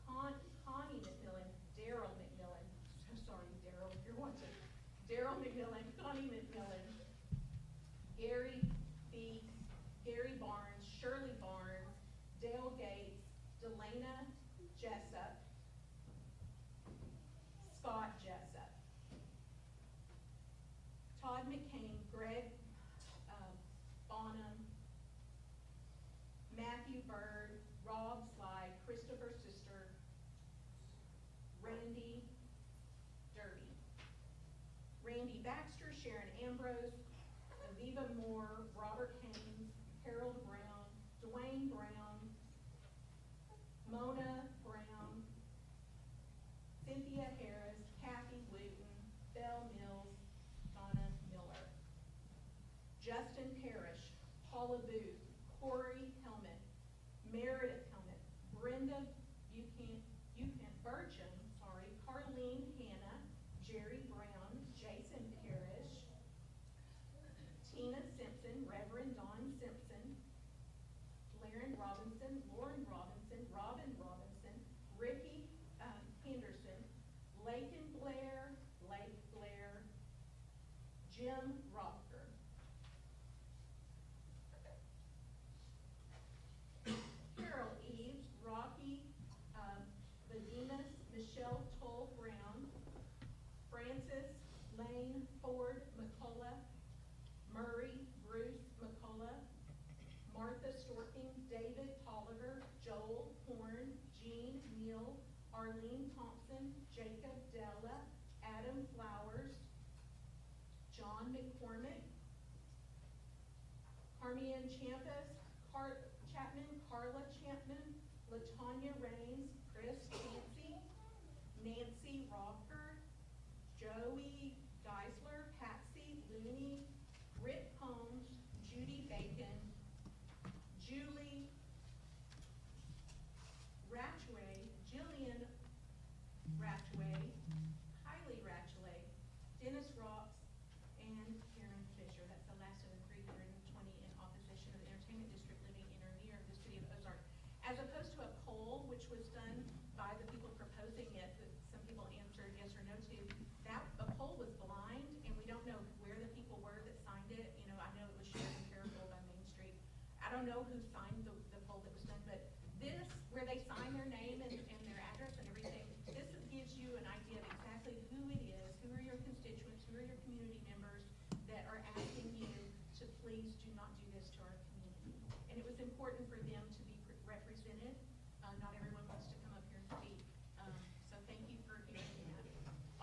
Connie McMillan, Daryl McMillan, so sorry, Daryl, if you're watching, Daryl McMillan, Connie McMillan, Gary Beeks, Gary Barnes, Shirley Barnes, Dale Gates, Delana Jessup, Scott Jessup, Todd McCain, Greg Bonham, Matthew Bird, Rob Sly, Christopher Sister, Randy Derby, Randy Baxter, Sharon Ambrose, Aviva Moore, Robert Haynes, Harold Brown, Dwayne Brown, Mona Brown, Cynthia Harris, Kathy Wooten, Belle Mills, Donna Miller. Carleen Hannah, Jerry Brown, Jason Parrish, Tina Simpson, Reverend Don Simpson, Lauren Robinson, Robin Robinson, Ricky Henderson, Lakin Blair, Blake Blair, Jim Rocker. Carol Eves, Rocky Vademus, Michelle Toll Brown, Francis Lane Ford McCullough, Murray Bruce McCullough, Martha Storking, David Tolliver, Joel Horn, Jean Neal, Arlene Thompson, Jacob Della, Adam Flowers, John McCormick, Carmian Champus, Chapman, Carla Chapman, Latanya Raines, Chris Chansey, Nancy Rocker, Joey Geisler, Patsy Looney, Rick Holmes, Judy Bacon, Julie Ratchway, Jillian Ratchway, Kylie Ratchway, Dennis Rocks, and Karen Fisher. That's the last of the 320 in opposition of the entertainment district living in or near the city of Ozark. As opposed to a poll, which was done by the people proposing it, that some people answered yes or no to, that a poll was blind, and we don't know where the people were that signed it. You know, I know it was shared in Paragould by Main Street. I don't know who signed the poll that was done, but this, where they sign their name and their address and everything, this gives you an idea of exactly who it is, who are your constituents, who are your community members that are asking you to please do not do this to our community. And it was important for them to be represented. Not everyone wants to come up here and speak. So thank you for hearing that.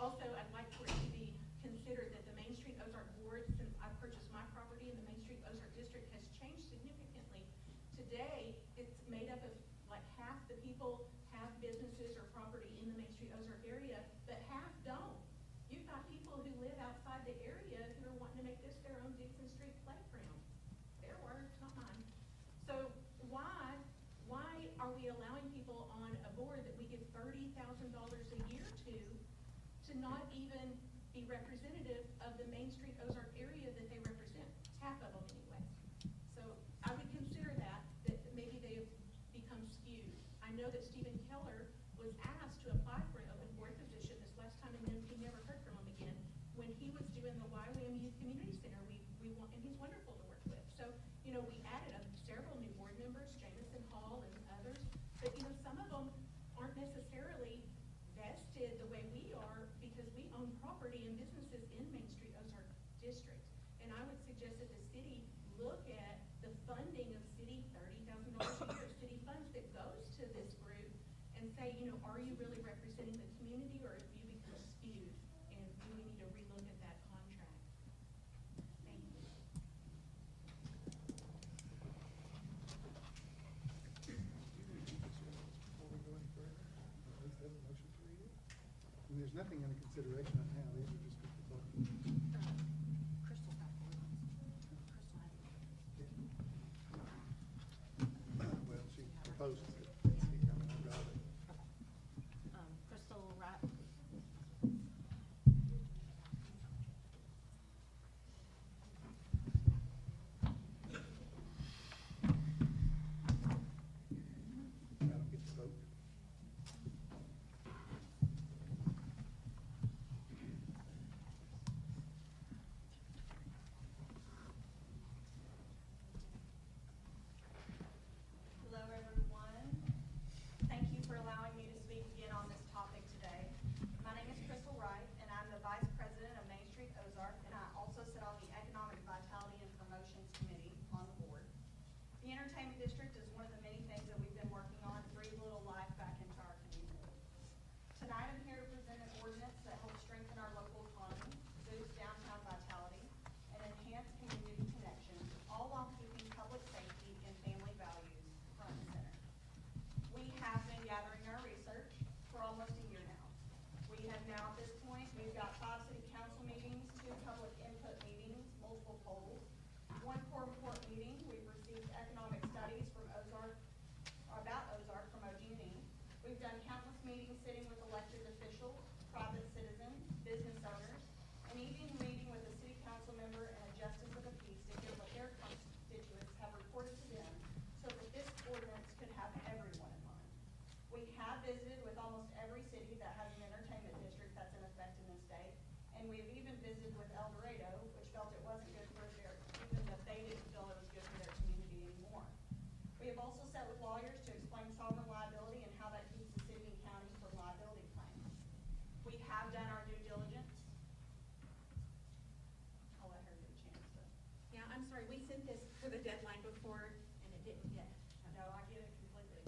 Also, I'd like for it to be considered that the Main Street Ozark Board, since I purchased my property in the Main Street Ozark District, has changed significantly. Today, it's made up of like half the people have businesses or property in the Main Street Ozark area, but half don't. You've got people who live outside the area who are wanting to make this their own Dixon Street playground. Their words, not mine. So why are we allowing people on a board that we give $30,000 a year to not even be representative of the Main Street Ozark area that they represent? Half of them anyway. So I would consider that maybe they have become skewed. I know that Stephen Keller was asked to apply for an open board position this last time, and then he never heard from him again. When he was doing the YWAM Youth Community Center, and he's wonderful to work with. So, you know, we added several new board members, Jamison Hall and others, but you know, some of them aren't necessarily vested the way we are because we own property and businesses in Main Street Ozark District. And I would suggest that the city look at the funding of city, $30,000 a year, city funds that goes to this group and say, you know, are you really representing the community, or have you become skewed? And do we need to relook at that contract? Thank you. Before we go any further, at least have a motion for you. And there's nothing under consideration right now. These are just people talking. Crystal's got the ones. Crystal had Well, she proposed it. He coming out of it. Crystal, right? I don't get to vote. Hello, everyone. Thank you for allowing me to speak again on this topic today. My name is Crystal Wright, and I'm the Vice President of Main Street Ozark, and I also sit on the Economic Vitality and Promotions Committee on the board. The entertainment district is one of the many things that we've been working on to breathe a little life back into our community. Tonight, I'm here to present an ordinance that helps strengthen our local economy, boost downtown vitality, and enhance community connection, all while keeping public safety and family values front and center. We have been gathering our research for almost a year now. We have now, at this point, we've got 5 city council meetings, 2 public input meetings, multiple polls, 1 core report meeting. We've received economic studies from Ozark, about Ozark from OG&E. We've done countless meeting sitting with elected officials, private citizens, business owners, and even meeting with a city council member and a justice of the peace to hear what their constituents have reported to them so that this ordinance could have everyone in mind. We have visited with almost every city that has an entertainment district that's in effect in the state, and we have even visited with El Dorado, which felt it wasn't good for their, even that they didn't feel it was good for their community anymore. We have also sat with lawyers to explain sovereign liability and how that keeps the city and county from liability claims. We have done our due diligence. I'll let her get a chance to. Yeah, I'm sorry, we sent this for the deadline before and it didn't get. No, I get it completely.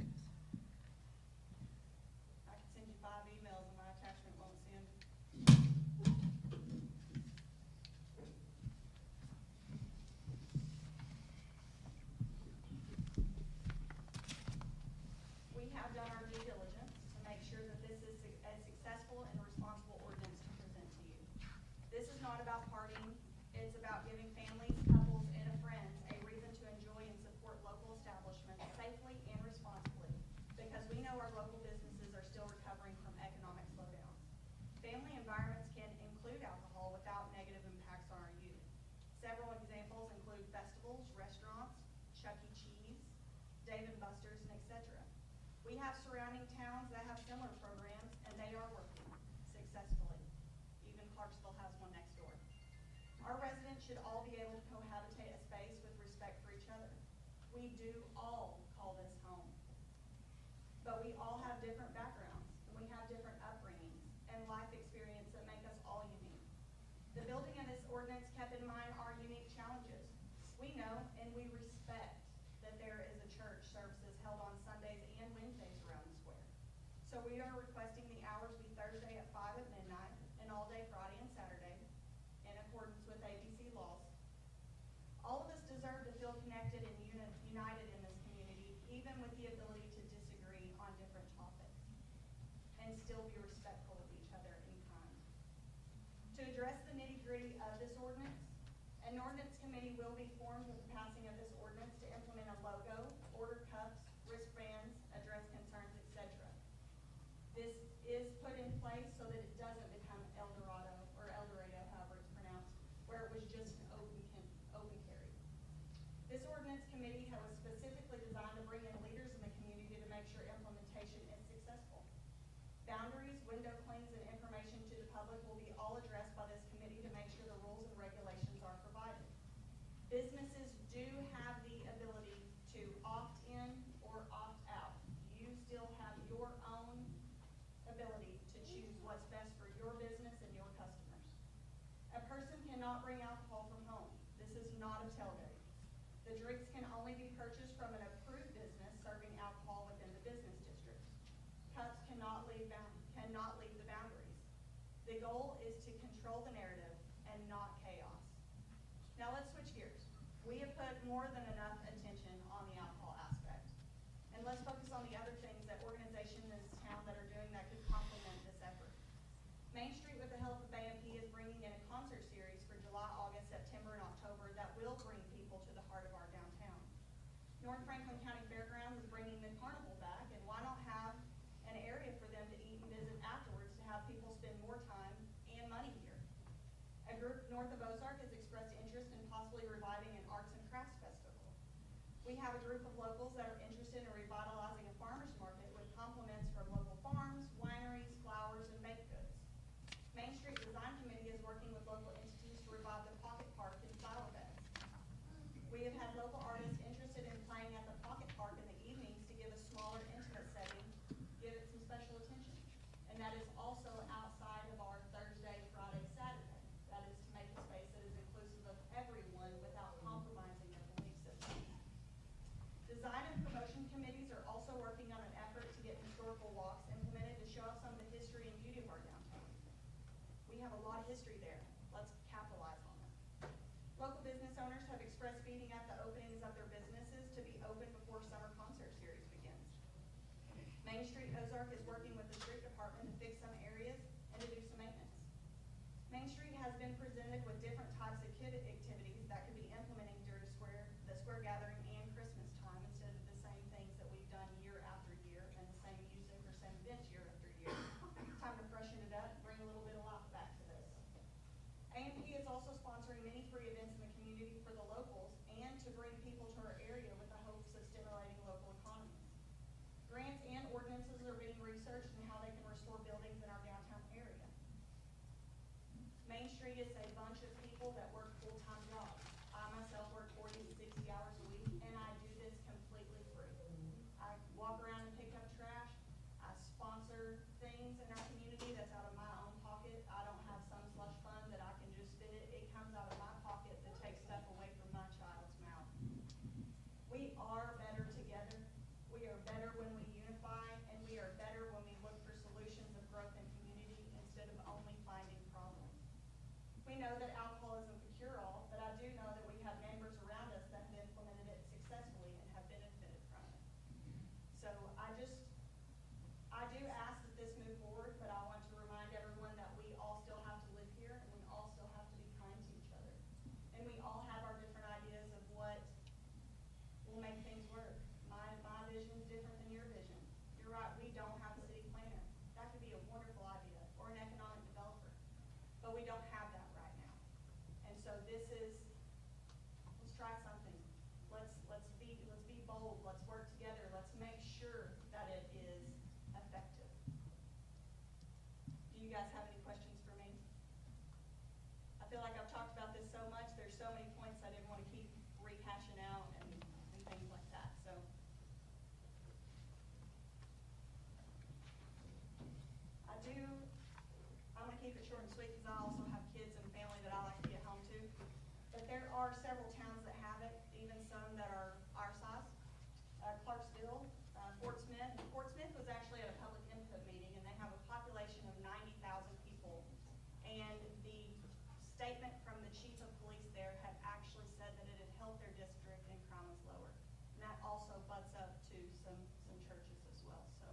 I could send you 5 emails and my attachment won't send. We have done our due diligence to make sure that this is a successful and responsible ordinance to present to you. This is not about partying, it's about giving families, couples, and friends a reason to enjoy and support local establishments safely and responsibly, because we know our local businesses are still recovering from economic slowdowns. Family environments can include alcohol without negative impacts on our youth. Several examples include festivals, restaurants, Chuck E. Cheese, Dave & Buster's, and etc. We have surrounding towns that have similar programs, and they are working successfully. Even Clarksville has one next door. Our residents should all be able to cohabitate a space with respect for each other. We do all call this home. But we all have different backgrounds, and we have different upbringings and life experience that make us all unique. The building of this ordinance kept in mind our unique challenges. We know and we respect that there is a church services held on Sundays and Wednesdays around the square. So we are requesting the hours be Thursday at 5 at midnight and all day Friday and Saturday in accordance with ABC laws. All of us deserve to feel connected and united in this community, even with the ability to disagree on different topics and still be respectful of each other and kind. To address the nitty-gritty of this ordinance, an ordinance committee will be formed with the passing of this ordinance to implement a logo, order cups, wristbands, address concerns, etc. This is put in place so that it doesn't become El Dorado, or El Dorado, however it's pronounced, where it was just an open carry. This ordinance committee was specifically designed to bring in leaders in the community to make sure implementation is successful. Boundaries, window cleans, and information to the public will be all addressed by this committee to make sure the rules and regulations are provided. Businesses do have the ability to opt in or opt out. You still have your own ability to choose what's best for your business and your customers. A person cannot bring alcohol from home. This is not a tailgate. The drinks can only be purchased from an approved business serving alcohol within the business district. Cups cannot leave the boundaries. The goal is to control the narrative and not chaos. Now let's switch gears. We have put more than enough attention on the alcohol aspect. And let's focus on the other things that organizations in this town that are doing that could complement this effort. Main Street with the help of AMP is bringing in a concert series for July, August, September, and October that will bring people to the heart of our downtown. North Franklin County Fairgrounds is bringing the carnival back, and why not have an area for them to eat and visit afterwards to have people spend more time and money here. A group north of Ozark has expressed interest in possibly reviving an arts and crafts festival. We have a group of locals that are interested in revitalizing a farmer's market with compliments from local farms, wineries, flowers, and baked goods. Main Street Design Committee is working with local entities to revive the Pocket Park and flower beds. We have had local artists interested in playing at the Pocket Park in the evenings to give a smaller, intimate setting, give it some special attention. And that is also outside of our Thursday, Friday, Saturday. That is to make a space that is inclusive of everyone without compromising their belief system. Design and promotion committees are also working on an effort to get historical walks implemented to show off some of the history and beauty of our downtown. We have a lot of history there. Let's capitalize on it. Local business owners have expressed speeding up the openings of their businesses to be open before summer concert series begins. Main Street Ozark is working with the street department to fix some areas and to do some maintenance. Main Street has been presented with different types of kid activities that could be implemented during the square gathering and Christmas time instead of the same things that we've done year after year and the same music or same events year after many free events in the community for the locals and to bring people to our area with the hopes of stimulating local economies. Grants and ordinances are being researched in how they can restore buildings in our downtown area. Main Street is a bunch of people that work full-time jobs. I myself work 40 to 60 hours a week, and I do this completely free. I walk around and pick up trash. I sponsor things in our community that's out of my own pocket. I don't have some slush fund that I can just spend it. It comes out of my pocket that takes stuff away from my child's mouth. We are better together. We are better when we unify, and we are better when we look for solutions of growth and community instead of only finding problems. We know that alcohol isn't the cure-all, but I do know that we have neighbors around us that have implemented it successfully and have benefited from it. So I do ask that this move forward, but I want to remind everyone that we all still have to live here, and we all still have to be kind to each other. And we all have our different ideas of what will make things work. My vision is different than your vision. You're right, we don't have a city planner. That could be a wonderful idea, or an economic developer. But we don't have that right now. And so this is, let's try something. Let's be bold, let's work together, let's make sure that it is effective. Do you guys have any questions for me? I feel like I've talked about this so much, there's so many points I didn't want to keep rehashing out and things like that, so. I'm gonna keep it short and sweet because I also have kids and family that I like to get home to. But there are several towns that have it, even some that are our size. Clarksville, Fort Smith. Fort Smith was actually at a public input meeting, and they have a population of 90,000 people. And the statement from the chief of police there had actually said that it had helped their district and crime was lower. And that also butts up to some churches as well. So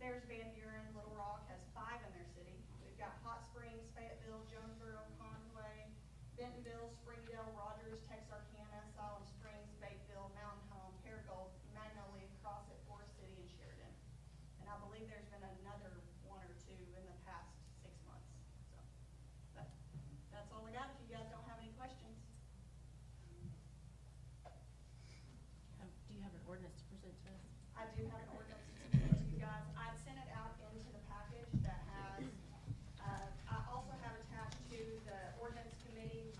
there's Van Buren. Little Rock has 5 in their city. We've got Hot Springs, Fayetteville, Jonesboro, Conway, Bentonville, Springdale, Rogers, Texarkana, Siloam Springs, Bateville, Mountain Home, Paragould, Magnolia, Crossett, Forest City, and Sheridan. And I believe there's been another 1 or 2 in the past 6 months. So that's all I got. If you guys don't have any questions. Do you have an ordinance to present to us? I do have an ordinance to present to you guys. I'd sent it out into the package that has, I also have attached to the ordinance committee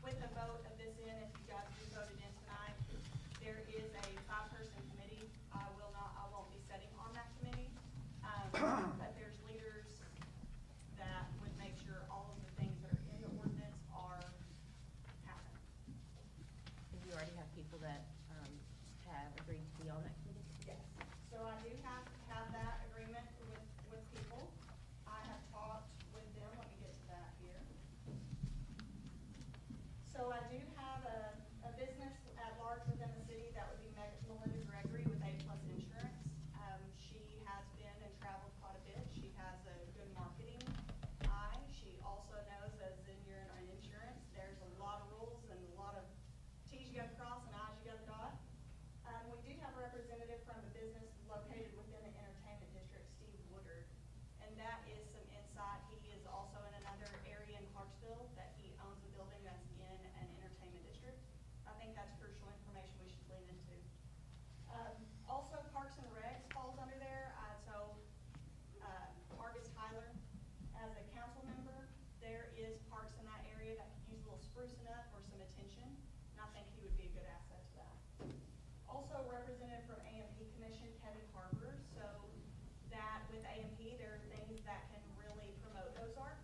with the vote of this in, if you guys do vote it in tonight. There is a 5-person committee. I won't be sitting on that committee. But there's leaders that would make sure all of the things that are in the ordinance are happening. Do you already have people that have agreed to be on that committee? Yes, so I do have that agreement with people. I have talked with them, let me get to that here. So I do have a business at large within the city, that would be Melinda Gregory with A+ Insurance. She has been and traveled quite a bit. She has a good marketing eye. She also knows, as in you're in insurance, there's a lot of rules and a lot of T's you gotta cross and I's you gotta dot. We do have a representative from a business located within the entertainment district, Steve Woodard, and that is some insight. He is also in another area in Clarksville that he owns a building that's in an entertainment district. I think that's crucial information we should lean into. Also, Parks and Recs falls under there. Marcus Tyler, as a council member, there is parks in that area that could use a little sprucing up or some attention, and I think he would be a good asset to that. Also represented from AMP Commission, Kevin Harper, so that with AMP, there are things that can really promote Ozark.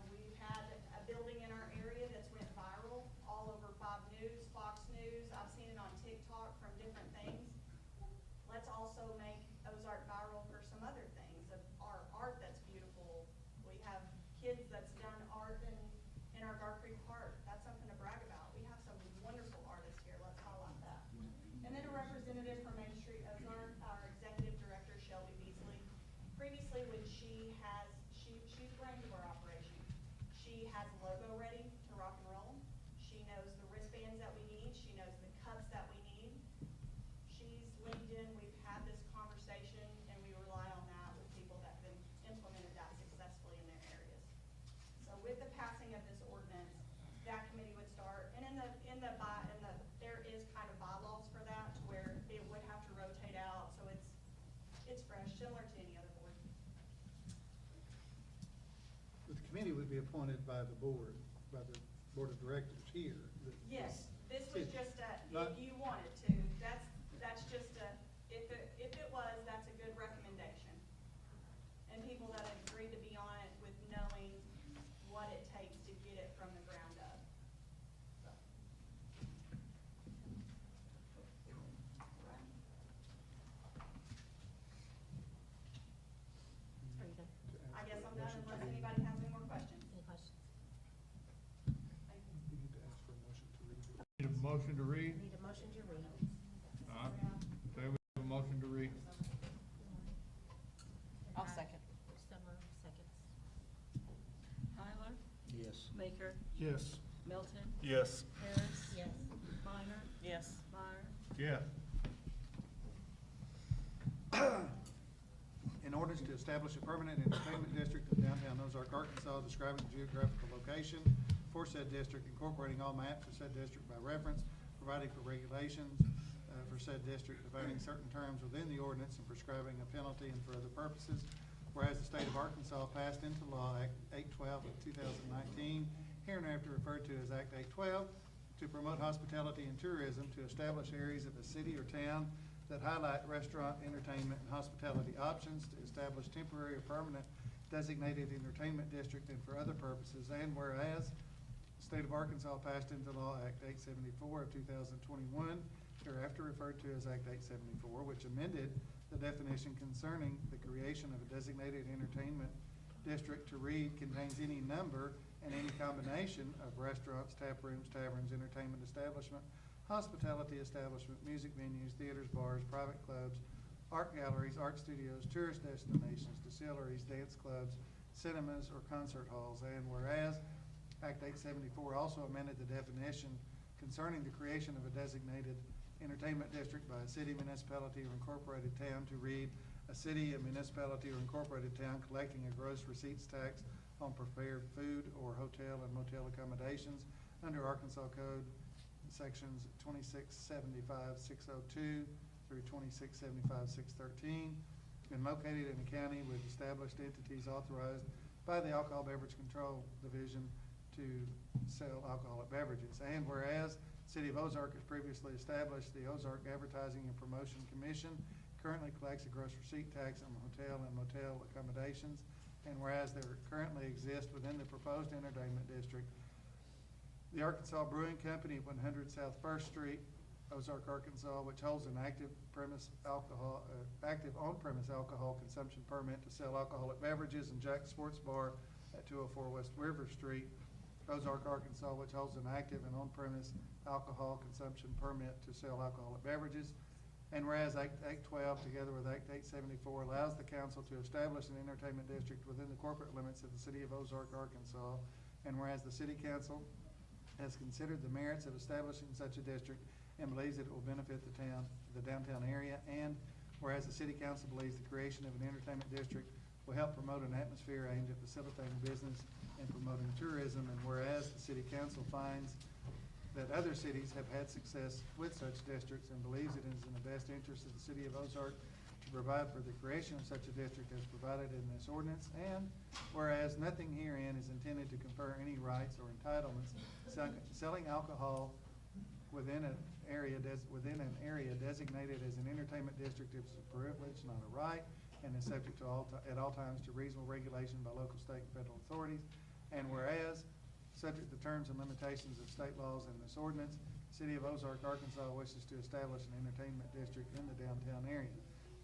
We've had a building in our area that's went viral all over 5 News, Fox News. I've seen it on TikTok from different things. Let's also make Ozark viral for some other things, of our art that's beautiful. We have kids that's done art in our Gar Creek Park. That's something to brag about. We have some wonderful artists here. Let's highlight that. And then a representative from Main Street Ozark, our executive director, Shelby Beasley. Previously, when she's the brains of our operation. She has a logo ready to rock and roll. She knows the wristbands that we need. She knows the cups that we need. She's leaned in. We've had this conversation, and we rely on that with people that have implemented that successfully in their areas. So with the passing of this ordinance, would be appointed by the board of directors here. Yes, this was City. just a, Not- if you wanted to, that's just a, if it was, that's a good recommendation. And people that have agreed to be on it with knowing what it takes to get it from the ground up. Are you done? I guess I'm done unless anybody has any more questions. Any questions? Thank you. You need to ask for a motion to read it. Need a motion to read? Need a motion to read. All right. Okay, we have a motion to read. I'll second. Summer, seconds. Tyler, Yes. Baker, Yes. Melton, Yes. Harris. Yes. Minor, Yes. Meyer. Yes. In order to establish a permanent entertainment district in downtown Ozark, Arkansas, describing the geographical location for said district, incorporating all maps of said district by reference, providing for regulations for said district, defining certain terms within the ordinance and prescribing a penalty and for other purposes. Whereas the state of Arkansas passed into law Act 812 of 2019, hereinafter referred to as Act 812, to promote hospitality and tourism, to establish areas of a city or town that highlight restaurant, entertainment, and hospitality options, to establish temporary or permanent designated entertainment district and for other purposes. And whereas the state of Arkansas passed into law Act 874 of 2021, hereafter referred to as Act 874, which amended the definition concerning the creation of a designated entertainment district to read contains any number and any combination of restaurants, tap rooms, taverns, entertainment establishment, hospitality establishment, music venues, theaters, bars, private clubs, art galleries, art studios, tourist destinations, distilleries, dance clubs, cinemas, or concert halls. And whereas Act 874 also amended the definition concerning the creation of a designated entertainment district by a city, municipality, or incorporated town to read a city, a municipality, or incorporated town collecting a gross receipts tax on prepared food or hotel and motel accommodations under Arkansas Code sections 2675-602 through 2675-613, and located in a county with established entities authorized by the Alcohol Beverage Control Division to sell alcoholic beverages. And whereas City of Ozark has previously established the Ozark Advertising and Promotion Commission, currently collects a gross receipt tax on hotel and motel accommodations. And whereas there currently exists within the proposed entertainment district the Arkansas Brewing Company at 100 South First Street, Ozark, Arkansas, which holds an active on-premise alcohol consumption permit to sell alcoholic beverages, and Jack's Sports Bar at 204 West River Street, Ozark, Arkansas, which holds an active and on-premise alcohol consumption permit to sell alcoholic beverages. And whereas Act 812, together with Act 874, allows the council to establish an entertainment district within the corporate limits of the City of Ozark, Arkansas, and whereas the City Council has considered the merits of establishing such a district and believes that it will benefit the downtown area, and whereas the City Council believes the creation of an entertainment district will help promote an atmosphere aimed at facilitating business and promoting tourism, and whereas the City Council finds that other cities have had success with such districts and believes it is in the best interest of the City of Ozark to provide for the creation of such a district as provided in this ordinance, and whereas nothing herein is intended to confer any rights or entitlements, selling alcohol within an area designated as an entertainment district is a privilege, not a right, and is subject to at all times to reasonable regulation by local, state, and federal authorities. And whereas, subject to terms and limitations of state laws in this ordinance, the City of Ozark, Arkansas wishes to establish an entertainment district in the downtown area.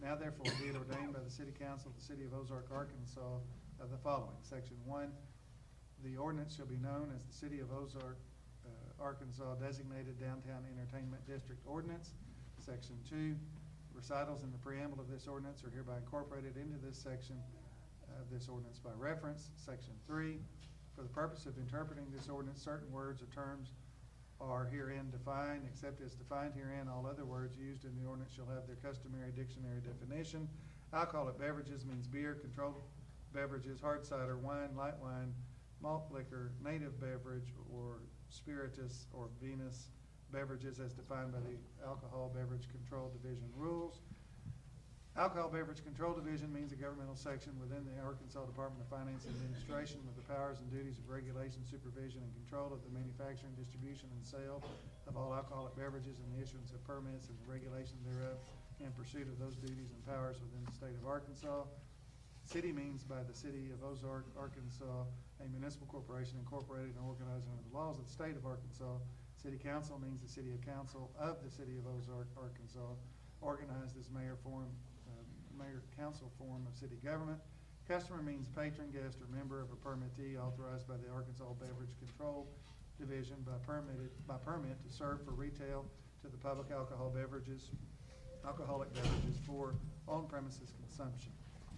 Now therefore be it ordained by the City Council of the City of Ozark, Arkansas, of the following. Section 1, the ordinance shall be known as the City of Ozark, Arkansas Designated Downtown Entertainment District Ordinance. Section 2, recitals in the preamble of this ordinance are hereby incorporated into this section of this ordinance by reference. Section 3, for the purpose of interpreting this ordinance, certain words or terms are herein defined, except as defined herein, all other words used in the ordinance shall have their customary dictionary definition. Alcoholic beverages means beer, controlled beverages, hard cider, wine, light wine, malt liquor, native beverage, or spirituous or venous beverages as defined by the Alcohol Beverage Control Division rules. Alcohol Beverage Control Division means a governmental section within the Arkansas Department of Finance and Administration with the powers and duties of regulation, supervision, and control of the manufacturing, distribution, and sale of all alcoholic beverages and the issuance of permits and the regulation thereof in pursuit of those duties and powers within the state of Arkansas. City means by the City of Ozark, Arkansas, a municipal corporation incorporated and organized under the laws of the state of Arkansas. City Council means the City of Council of the City of Ozark, Arkansas, organized as mayor-council form of city government. Customer means patron, guest, or member of a permittee authorized by the Arkansas Beverage Control Division by permit to serve for retail to the public alcoholic beverages for on-premises consumption.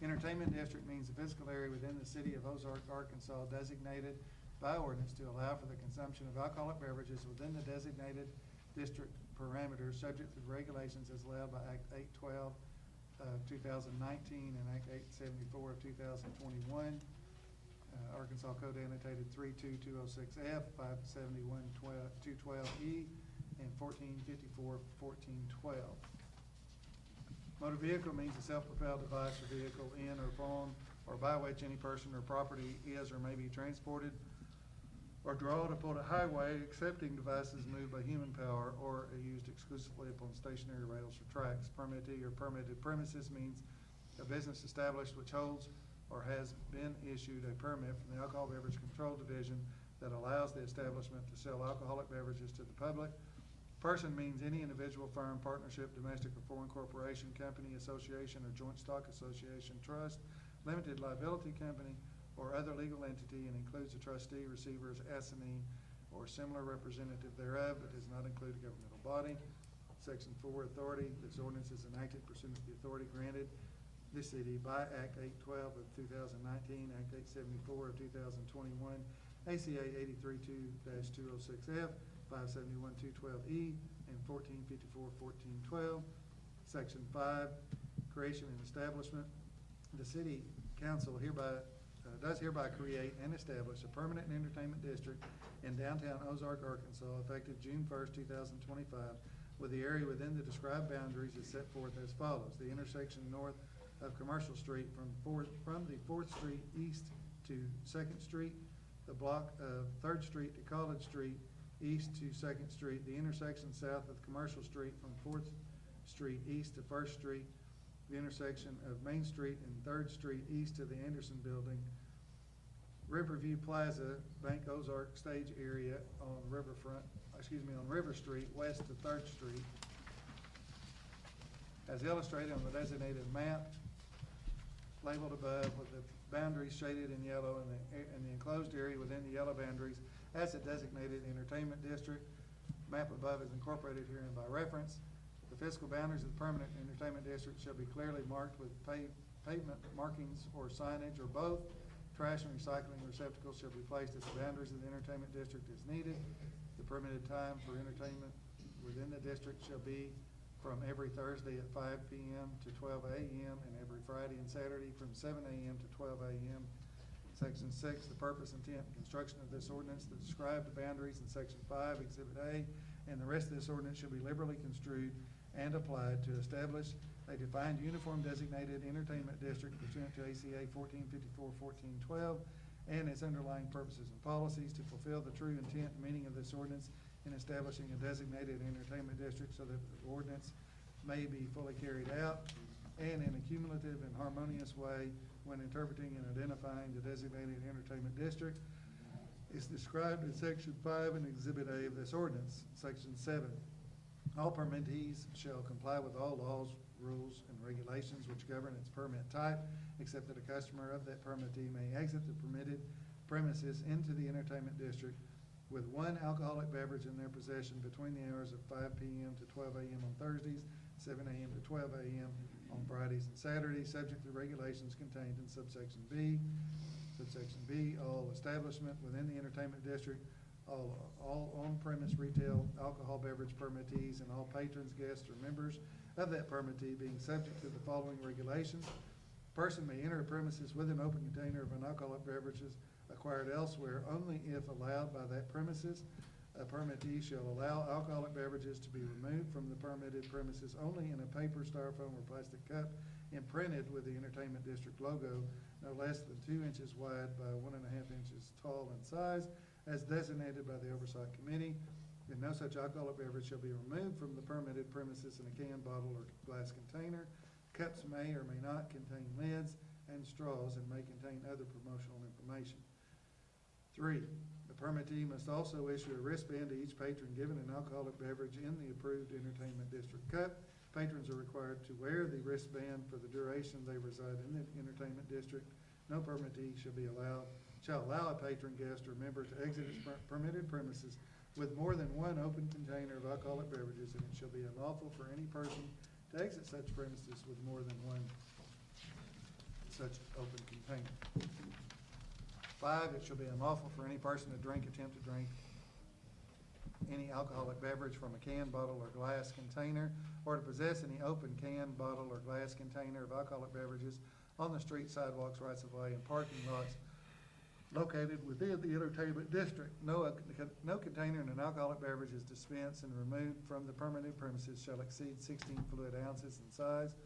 Entertainment district means a physical area within the City of Ozark, Arkansas, designated by ordinance to allow for the consumption of alcoholic beverages within the designated district parameters, subject to the regulations as allowed by Act 812 of 2019 and Act 874 of 2021. Arkansas Code annotated 32206F, 571-212E, and 1454-1412. Motor vehicle means a self-propelled device or vehicle in or upon or by which any person or property is or may be transported or drawn upon a highway, excepting devices moved by human power or are used exclusively upon stationary rails or tracks. Permittee or permitted premises means a business established which holds or has been issued a permit from the Alcohol Beverage Control Division that allows the establishment to sell alcoholic beverages to the public. Person means any individual, firm, partnership, domestic or foreign corporation, company, association, or joint stock association, trust, limited liability company, or other legal entity, and includes a trustee, receivers, assignee, or similar representative thereof, but does not include a governmental body. Section 4, authority. This ordinance is enacted pursuant to the authority granted this city by Act 812 of 2019, Act 874 of 2021, ACA 832-206F, 571-212E, and 1454-1412. Section 5, creation and establishment. The city council does hereby create and establish a permanent entertainment district in downtown Ozark, Arkansas, effective June 1st, 2025, with the area within the described boundaries is set forth as follows. The intersection north of Commercial Street from the 4th Street east to 2nd Street, the block of 3rd Street to College Street east to 2nd Street, the intersection south of Commercial Street from 4th Street east to 1st Street, the intersection of Main Street and 3rd Street east to the Anderson Building, Riverview Plaza, Bank Ozark stage area on River Street west to 3rd Street, as illustrated on the designated map labeled above with the boundaries shaded in yellow and the enclosed area within the yellow boundaries as a designated entertainment district. Map above is incorporated herein by reference. The physical boundaries of the permanent entertainment district shall be clearly marked with pavement markings or signage or both. Trash and recycling receptacles shall be placed at the boundaries of the entertainment district as needed. The permitted time for entertainment within the district shall be from every Thursday at 5 p.m. to 12 a.m. and every Friday and Saturday from 7 a.m. to 12 a.m. Section 6, the purpose, intent, and construction of this ordinance, the described boundaries in Section 5, Exhibit A, and the rest of this ordinance shall be liberally construed and applied to establish a defined uniform designated entertainment district pursuant to ACA 1454-1412 and its underlying purposes and policies to fulfill the true intent and meaning of this ordinance in establishing a designated entertainment district so that the ordinance may be fully carried out and in a cumulative and harmonious way when interpreting and identifying the designated entertainment district is described in Section 5 and Exhibit A of this ordinance. Section 7, all permittees shall comply with all laws, rules, and regulations which govern its permit type, except that a customer of that permittee may exit the permitted premises into the entertainment district with one alcoholic beverage in their possession between the hours of 5 p.m. to 12 a.m. on Thursdays, 7 a.m. to 12 a.m. on Fridays and Saturdays, subject to regulations contained in subsection B. Subsection B, all establishment within the entertainment district, all on-premise retail alcohol beverage permittees and all patrons, guests, or members of that permittee being subject to the following regulations. Person may enter a premises with an open container of an alcoholic beverages acquired elsewhere only if allowed by that premises. A permittee shall allow alcoholic beverages to be removed from the permitted premises only in a paper, styrofoam, or plastic cup imprinted with the entertainment district logo, no less than 2 inches wide by 1.5 inches tall in size, as designated by the oversight committee. And no such alcoholic beverage shall be removed from the permitted premises in a can, bottle, or glass container. Cups may or may not contain lids and straws and may contain other promotional information. 3, the permittee must also issue a wristband to each patron given an alcoholic beverage in the approved entertainment district cup. Patrons are required to wear the wristband for the duration they reside in the entertainment district. No permittee shall allow a patron, guest, or member to exit its permitted premises with more than one open container of alcoholic beverages, and it shall be unlawful for any person to exit such premises with more than one such open container. 5, it shall be unlawful for any person to attempt to drink any alcoholic beverage from a can, bottle, or glass container, or to possess any open can, bottle, or glass container of alcoholic beverages on the street, sidewalks, rights of way, and parking lots located within the entertainment district. No container in an alcoholic beverage is dispensed and removed from the permitted premises shall exceed 16 fluid ounces in size.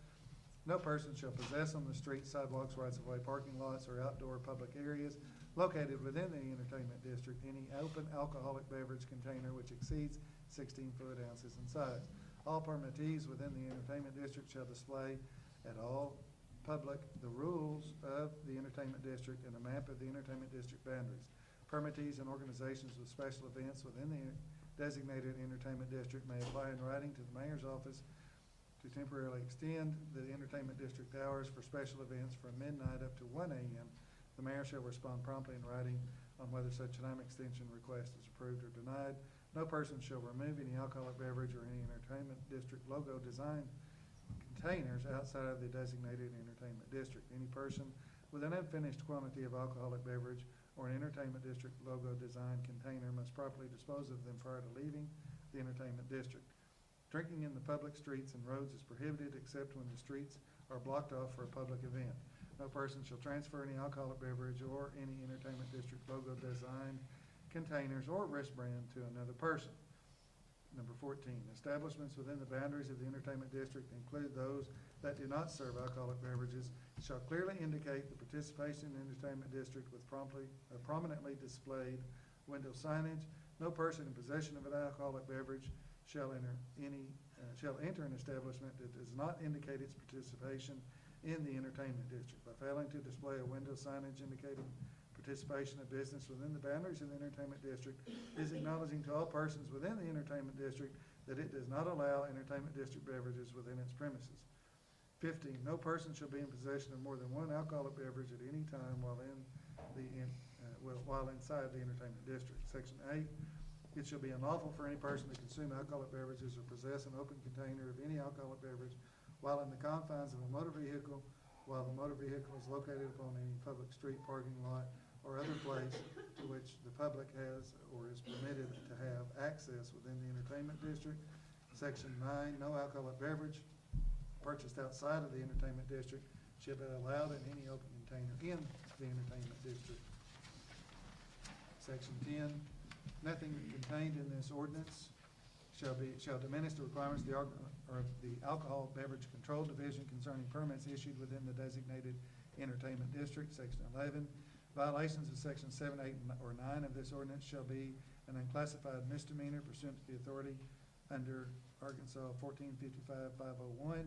No person shall possess on the street, sidewalks, rights of way, parking lots, or outdoor public areas located within the entertainment district any open alcoholic beverage container which exceeds 16 fluid ounces in size. All permittees within the entertainment district shall display at all public the rules of the entertainment district and a map of the entertainment district boundaries. Permittees and organizations with special events within the designated entertainment district may apply in writing to the mayor's office to temporarily extend the entertainment district hours for special events from midnight up to 1 a.m. The mayor shall respond promptly in writing on whether such time extension request is approved or denied. No person shall remove any alcoholic beverage or any entertainment district logo design containers outside of the designated entertainment district. Any person with an unfinished quantity of alcoholic beverage or an entertainment district logo design container must properly dispose of them prior to leaving the entertainment district. Drinking in the public streets and roads is prohibited except when the streets are blocked off for a public event. No person shall transfer any alcoholic beverage or any entertainment district logo design containers or wristband to another person. Number 14, establishments within the boundaries of the entertainment district include those that do not serve alcoholic beverages shall clearly indicate the participation in the entertainment district with prominently displayed window signage. No person in possession of an alcoholic beverage shall enter an establishment that does not indicate its participation in the entertainment district. By failing to display a window signage indicating participation of business within the boundaries of the entertainment district is acknowledging to all persons within the entertainment district that it does not allow entertainment district beverages within its premises. 15, no person shall be in possession of more than one alcoholic beverage at any time while inside the entertainment district. Section 8, it shall be unlawful for any person to consume alcoholic beverages or possess an open container of any alcoholic beverage while in the confines of a motor vehicle, while the motor vehicle is located upon any public street, parking lot, or other place to which the public has or is permitted to have access within the entertainment district. Section 9, no alcoholic beverage purchased outside of the entertainment district shall be allowed in any open container in the entertainment district. Section 10, nothing contained in this ordinance shall diminish the requirements of the Alcohol Beverage Control Division concerning permits issued within the designated entertainment district. Section 11, violations of sections 7, 8, or 9 of this ordinance shall be an unclassified misdemeanor pursuant to the authority under Arkansas 1455-501.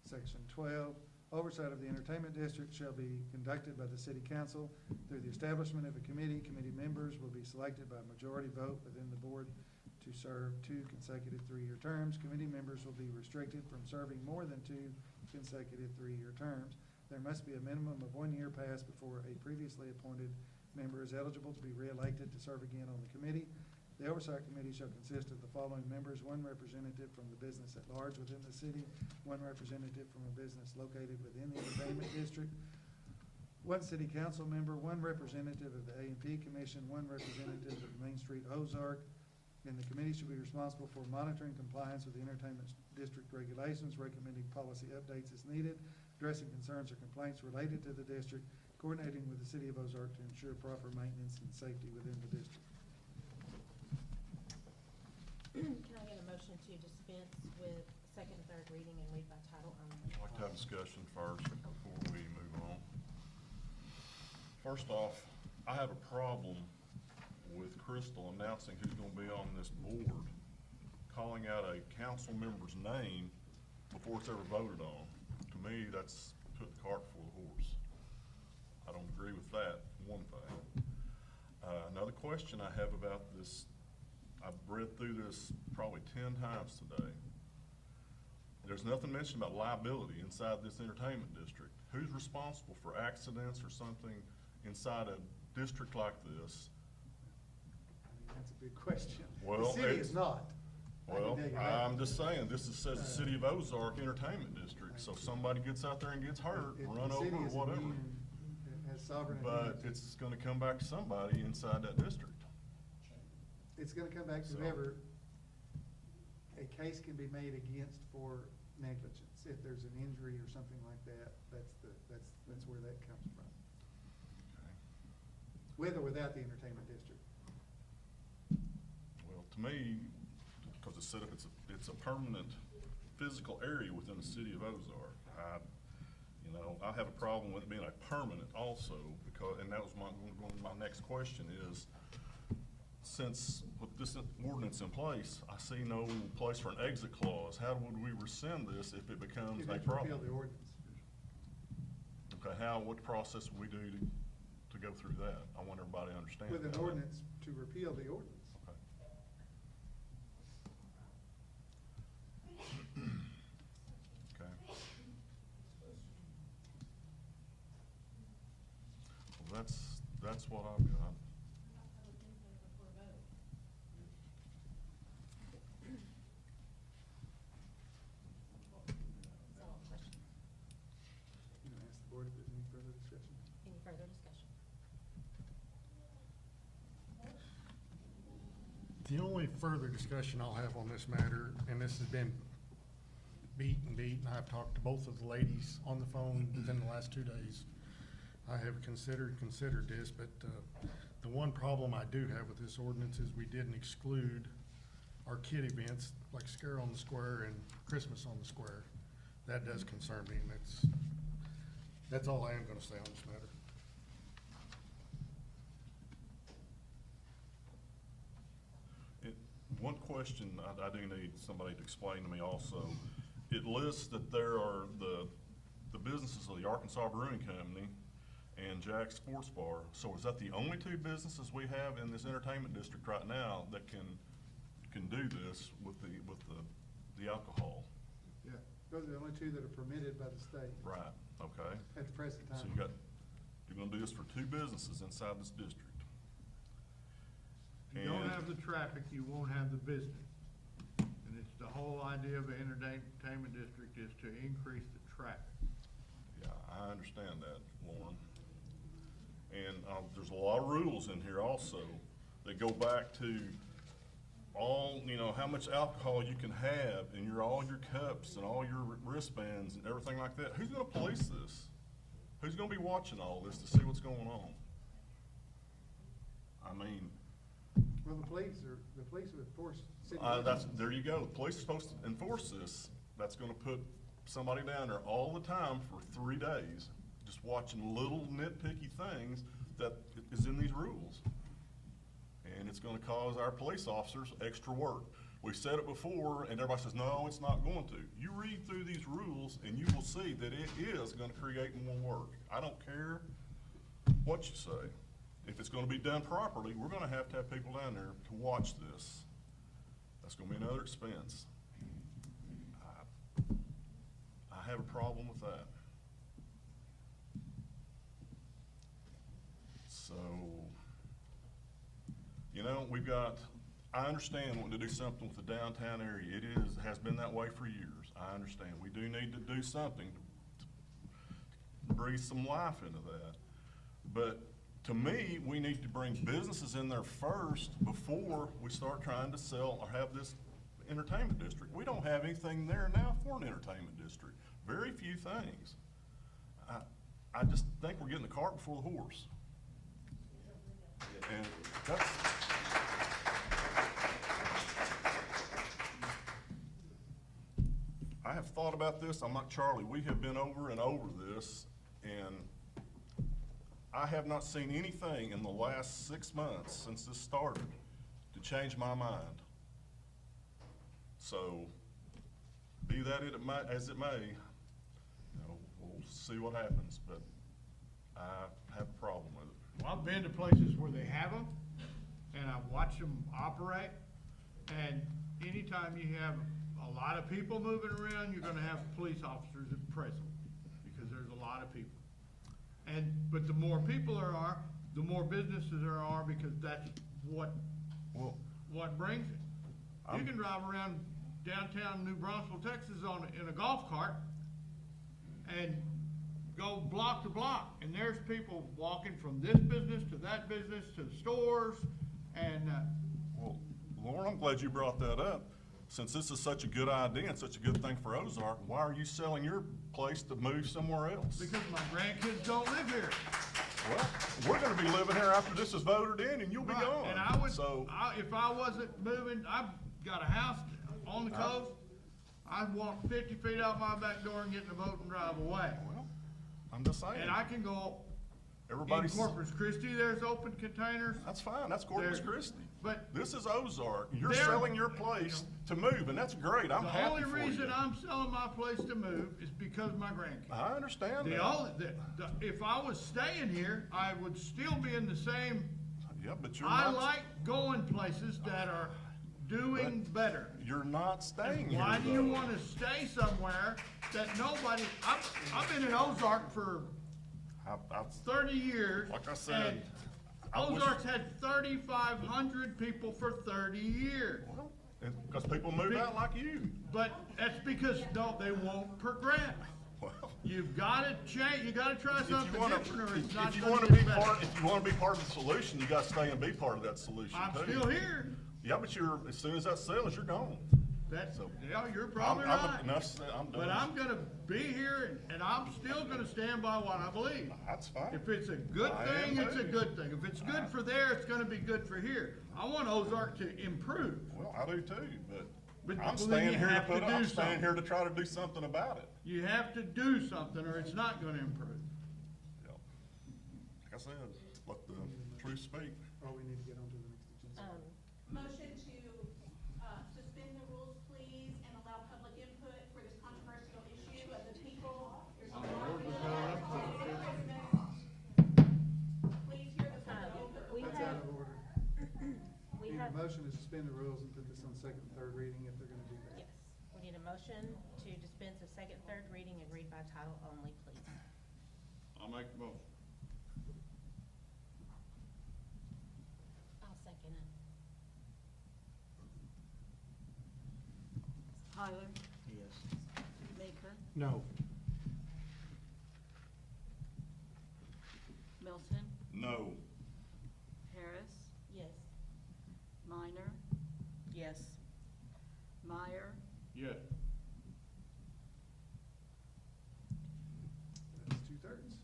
Section 12, oversight of the entertainment district shall be conducted by the city council through the establishment of a committee. Committee members will be selected by a majority vote within the board to serve 2 consecutive 3-year terms. Committee members will be restricted from serving more than 2 consecutive 3-year terms. There must be a minimum of 1 year passed before a previously appointed member is eligible to be re-elected to serve again on the committee. The oversight committee shall consist of the following members: 1 representative from the business at large within the city, 1 representative from a business located within the entertainment district, 1 city council member, 1 representative of the A&P Commission, 1 representative of the Main Street Ozark. And the committee should be responsible for monitoring compliance with the entertainment district regulations, recommending policy updates as needed, addressing concerns or complaints related to the district, coordinating with the city of Ozark to ensure proper maintenance and safety within the district. Can I get a motion to dispense with second and third reading and read by title only. I'd like to have discussion first before we move on. First off, I have a problem with Crystal announcing who's gonna be on this board, calling out a council member's name before it's ever voted on. To me, that's put the cart before the horse. I don't agree with that, one thing. Another question I have about this, I've read through this probably 10 times today. There's nothing mentioned about liability inside this entertainment district. Who's responsible for accidents or something inside a district like this? I mean, that's a big question. Well, The city it's- is not. I can Well, tell you that. I'm just saying, says the City of Ozark Entertainment District, so if somebody gets out there and gets hurt, If run the over city or is whatever. immune, it has sovereign But immunity. it's gonna come back to somebody inside that district. It's gonna come back to So- whoever a case can be made against for negligence. If there's an injury or something like that, that's where that comes from. Okay. With or without the entertainment district. Well, to me, because it's set up, it's a permanent physical area within the City of Ozark. I have a problem with it being a permanent also, because, and that was my next question is, since with this ordinance in place, I see no place for an exit clause. How would we rescind this if it becomes You'd a have to repeal problem? the ordinance. Okay, what process would we do to go through that? I want everybody to understand that. With an ordinance to repeal the ordinance. Okay. Okay. Well, that's what I've got. You know, ask the board if there's any further discussion. Any further discussion? The only further discussion I'll have on this matter, and this has been beat, and I've talked to both of the ladies on the phone within the last 2 days. I have considered this, but the one problem I do have with this ordinance is we didn't exclude our kid events like Scare on the Square and Christmas on the Square. That does concern me, and that's all I am gonna say on this matter. One question I do need somebody to explain to me also. It lists that there are the businesses of the Arkansas Brewing Company and Jack's Sports Bar. So is that the only two businesses we have in this entertainment district right now that can do this with the alcohol? Yeah, those are the only two that are permitted by the state Right, okay. at the present time. So you're gonna do this for two businesses inside this district. If you don't And- have the traffic, you won't have the business. And it's the whole idea of an entertainment district is to increase the traffic. Yeah, I understand that, Lauren. And there's a lot of rules in here also that go back to how much alcohol you can have in all your cups and all your wristbands and everything like that. Who's gonna police this? Who's gonna be watching all this to see what's going on? I mean, Well, the police would enforce city there you go. The police are supposed to enforce this. That's gonna put somebody down there all the time for 3 days, just watching little nitpicky things that is in these rules. And it's gonna cause our police officers extra work. We've said it before, and everybody says, no, it's not going to. You read through these rules, and you will see that it is gonna create more work. I don't care what you say. If it's gonna be done properly, we're gonna have people down there to watch this. That's gonna be another expense. I have a problem with that. So, I understand wanting to do something with the downtown area. It has been that way for years. I understand. We do need to do something to breathe some life into that. But to me, we need to bring businesses in there first before we start trying to sell or have this entertainment district. We don't have anything there now for an entertainment district. Very few things. I just think we're getting the cart before the horse. And that's. thought about this, I'm like Charlie, we have been over and over this, and I have not seen anything in the last 6 months since this started to change my mind. So, be that as it may, you know, we'll see what happens, but I have a problem with it. Well, I've been to places where they have them, and I've watched them operate, and anytime you have a lot of people moving around, you're gonna have police officers present, because there's a lot of people. But the more people there are, the more businesses there are, because that's what brings it. You can drive around downtown New Braunfels, Texas in a golf cart and go block to block, and there's people walking from this business to that business to the stores, and, Well, Lauren, I'm glad you brought that up. Since this is such a good idea and such a good thing for Ozark, why are you selling your place to move somewhere else? because my grandkids don't live here. Well, we're gonna be living here after this is voted in and you'll be Right, gone. and I would, So, if I wasn't moving, I've got a house on the coast, I'd walk 50 feet out my back door and get in the boat and drive away. well, I'm just saying. And I can go in Everybody's, Corpus Christi, there's open containers, that's fine, that's Corpus There- Christi. but This is Ozark. You're There- selling your place to move, and that's great. I'm the happy only for you. reason I'm selling my place to move is because of my grandkids. I understand The that. only, if I was staying here, I would still be in the same, Yeah, but you're I not, like going places that are doing better. you're not staying here. Why do you though. wanna stay somewhere that nobody, I've been in Ozark for I've 30 years. Like I said, and I wish- Ozark's had 3,500 people for 30 years. Well, because people move out like you. But that's because, no, they won't progress. Well, You've gotta change, you gotta try if you something wanna, different, or it's not if you gonna wanna get be better. if you wanna be part of the solution, you gotta stay and be part of that solution I'm too. still here. Yeah, but as soon as that sells, you're gone. That's, So- yeah, you're probably I'm right. enough said, I'm done. But I'm gonna be here, and I'm still gonna stand by what I believe. That's fine. If it's a good I am thing, it's a too. good thing. If it's good for there, it's gonna be good for here. I want Ozark to improve. Well, I do too, but But- I'm well, then staying you here to have to do I'm staying something. here to try to do something about it. You have to do something, or it's not gonna improve. Yeah. Like I said, let the truth speak. Or we need to get on to the next agenda. Motion to, suspend the rules, please, and allow public input for this controversial issue of the people. There's a lot of Please hear the public input. We That's have, out of order. we Need have, a motion to suspend the rules and put this on second and third reading if they're gonna do that. yes, we need a motion to dispense of second, third reading and read by title only, please. I'll make the motion. I'll second it. Tyler, Yes. Baker, No. Milton, No. Harris, Yes. Minor, Yes. Meyer, Yes. That's 2/3.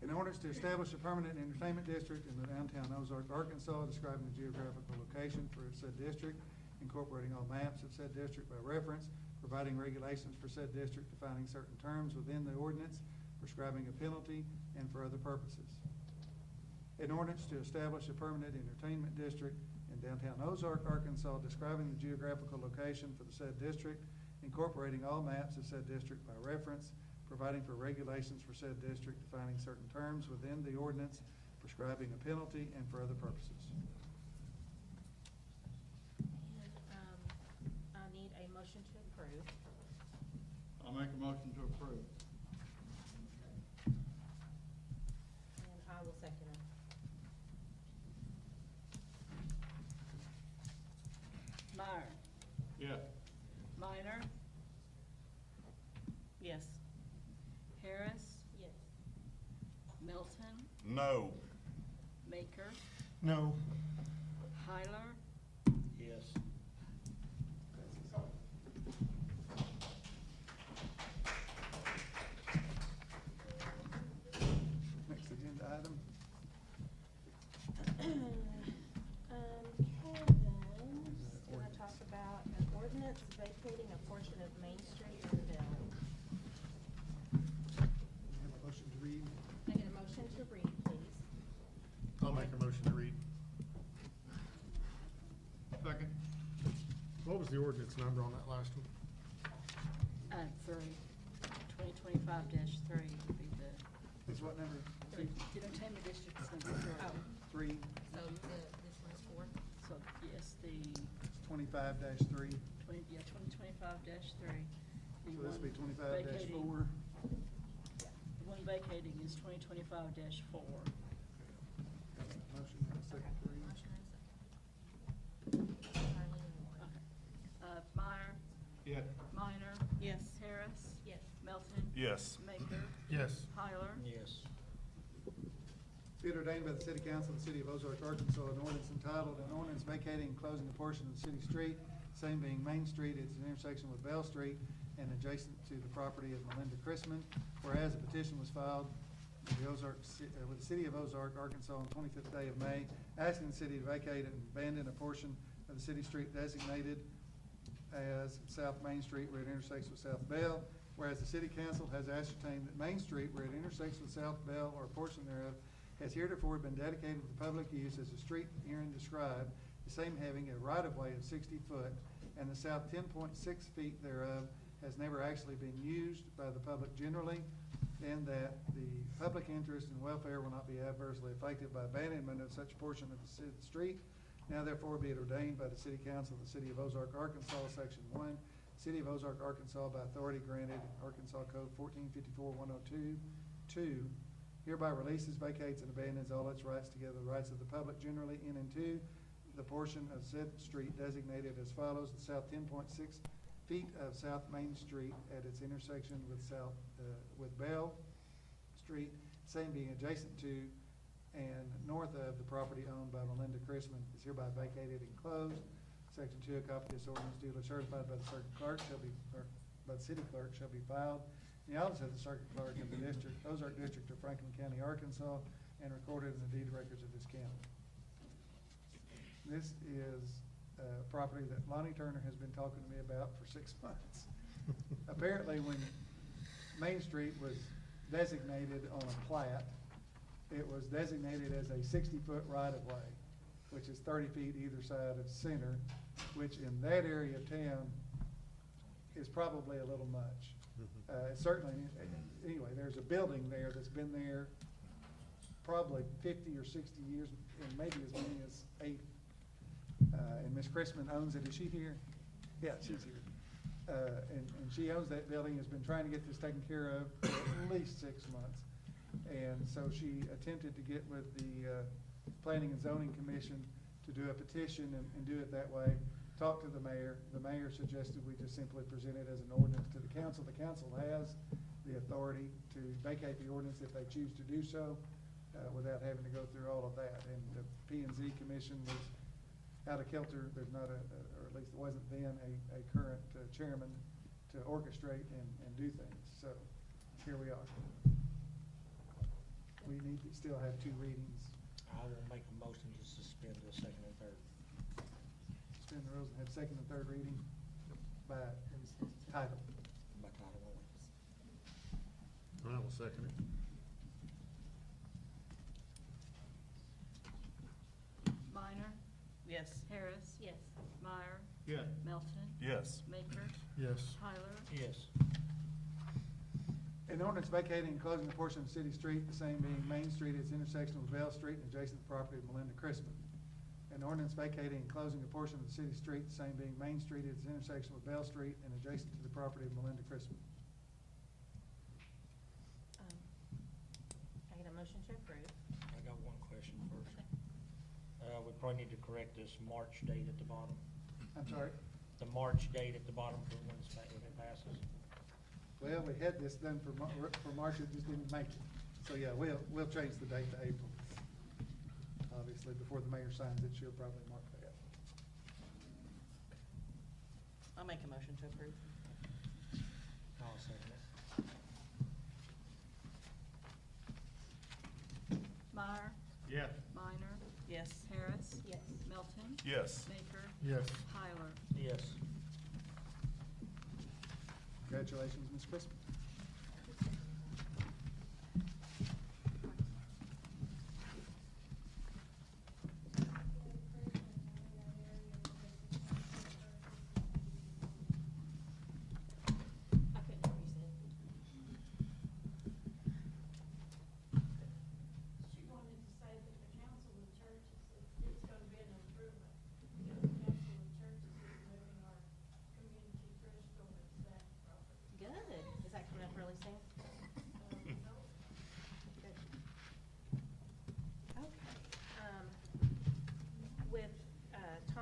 In orders to establish a permanent entertainment district in the downtown Ozark, Arkansas, describing the geographical location for said district, incorporating all maps of said district by reference, providing regulations for said district, defining certain terms within the ordinance, prescribing a penalty, and for other purposes. In ordinance to establish a permanent entertainment district in downtown Ozark, Arkansas, describing the geographical location for the said district, incorporating all maps of said district by reference, providing for regulations for said district, defining certain terms within the ordinance, prescribing a penalty, and for other purposes. And, I need a motion to approve. I'll make a motion to approve. And I will second it. Meyer, Yes. Minor, Yes. Harris, Yes. Milton, No. Baker, No. Hyler, Yes. Next agenda item. Kevin, do you wanna talk about an ordinance vacating a portion of Main Street the ordinance number on that last one? 2025-3 would be the, Is what number? the entertainment district is number 3. 3, So this one's 4. So, yes, the 25-3. 2025-3. So this would be 25-4. The one vacating is 2025-4. Motion and a second to read. Motion and a second. Darlene and Ward. Meyer, Yes. Minor, Yes. Harris, Yes. Melton, Yes. Maker, Yes. Tyler. Yes. Be it ordained by the City Council of the City of Ozark, Arkansas, an ordinance entitled, an ordinance vacating and closing a portion of the city street, same being Main Street, its intersection with Bell Street, and adjacent to the property of Melinda Chrisman. Whereas a petition was filed with the City of Ozark, Arkansas, on 25th day of May, asking the city to vacate and abandon a portion of the city street designated as South Main Street where it intersects with South Bell. Whereas the City Council has ascertained that Main Street where it intersects with South Bell or a portion thereof has heretofore been dedicated to public use as a street herein described, the same having a right-of-way of 60 foot, and the south 10.6 feet thereof has never actually been used by the public generally, and that the public interest and welfare will not be adversely affected by abandonment of such portion of the street. Now therefore be it ordained by the City Council of the City of Ozark, Arkansas, Section 1, City of Ozark, Arkansas, by authority granted, Arkansas Code 1454-102, 2, hereby releases, vacates, and abandons all its rights together the rights of the public generally in and to the portion of said street designated as follows: the south 10.6 feet of South Main Street at its intersection with Bell Street, same being adjacent to and north of the property owned by Melinda Chrisman, is hereby vacated and closed. Section 2, a copy of this ordinance duly certified by the circuit clerk by the city clerk shall be filed in the office of the circuit clerk of the Ozark District of Franklin County, Arkansas, and recorded in the deed records of this county. This is a property that Lonnie Turner has been talking to me about for 6 months. Apparently, when Main Street was designated on a plat, it was designated as a 60-foot right-of-way, which is 30 feet either side of center, which in that area of town is probably a little much. Certainly, anyway, there's a building there that's been there probably 50 or 60 years, and maybe as many as 8. And Miss Chrisman owns it. Is she here? Yeah, she's here. And she owns that building, has been trying to get this taken care of for at least 6 months. And so she attempted to get with the Planning and Zoning Commission to do a petition and do it that way. Talked to the mayor. The mayor suggested we just simply present it as an ordinance to the council. The council has the authority to vacate the ordinance if they choose to do so, without having to go through all of that. And the P&Z Commission was out of kilter. There's not or at least there wasn't then a current chairman to orchestrate and do things. So here we are. We need to still have 2 readings. I will make a motion to suspend the second and third. Suspend the rules and have second and third reading by title. By title only. I will second it. Minor, Yes. Harris, Yes. Meyer, Yes. Melton, Yes. Maker, Yes. Tyler. Yes. An ordinance vacating and closing a portion of city street, the same being Main Street, its intersection with Bell Street and adjacent to the property of Melinda Chrisman. An ordinance vacating and closing a portion of the city street, the same being Main Street, its intersection with Bell Street and adjacent to the property of Melinda Chrisman. I get a motion to approve. I got one question first. We probably need to correct this March date at the bottom. I'm sorry? The March date at the bottom for when it passes. Well, we had this done for March, it just didn't make it. So yeah, we'll change the date to April. Obviously, before the mayor signs it, she'll probably mark that. I'll make a motion to approve. I'll second it. Meyer, Yes. Minor, Yes. Harris. Yes. Melton. Yes. Maker, Yes. Tyler. Yes. Congratulations, Ms. Chrisman.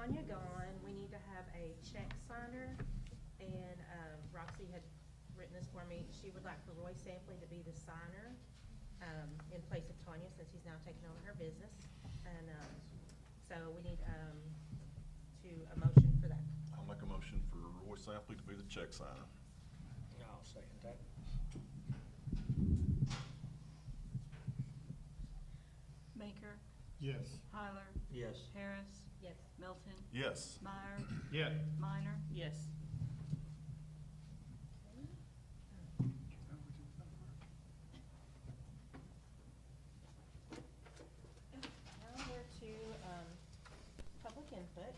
Tanya gone, we need to have a check signer, and, Roxy had written this for me. She would like for Roy Sampley to be the signer, in place of Tanya, since he's now taking over her business. And, so we need, a motion for that. I'll make a motion for Roy Sampley to be the check signer. I'll second that. Baker, Yes. Tyler, Yes. Harris, Yes. Melton, Yes. Meyer, Yeah. Minor. Yes. Now we're to, public input.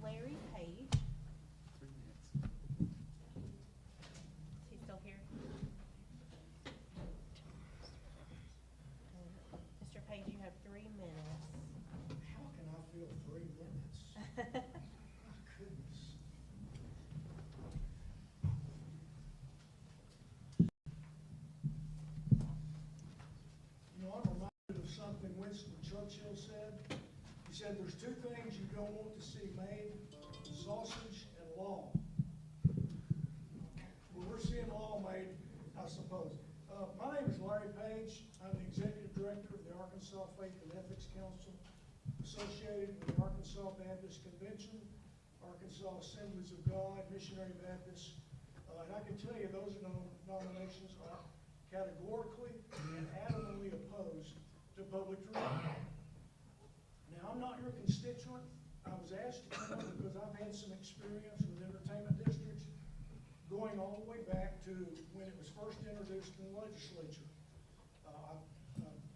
Larry Page. 3 minutes. Is he still here? Mr. Page, you have 3 minutes. How can I fill 3 minutes? My goodness. You know, I'm reminded of something Winston Churchill said. He said, there's 2 things you don't want to see made, sausage and law. Well, we're seeing law made, I suppose. My name is Larry Page. I'm the Executive Director of the Arkansas Faith and Ethics Council, associated with the Arkansas Baptist Convention, Arkansas Assemblies of God, Missionary Baptists. And I can tell you those nominations are categorically and adamantly opposed to public drinking. Now, I'm not your constituent. I was asked to come on because I've had some experience with entertainment districts going all the way back to when it was first introduced in the legislature. I've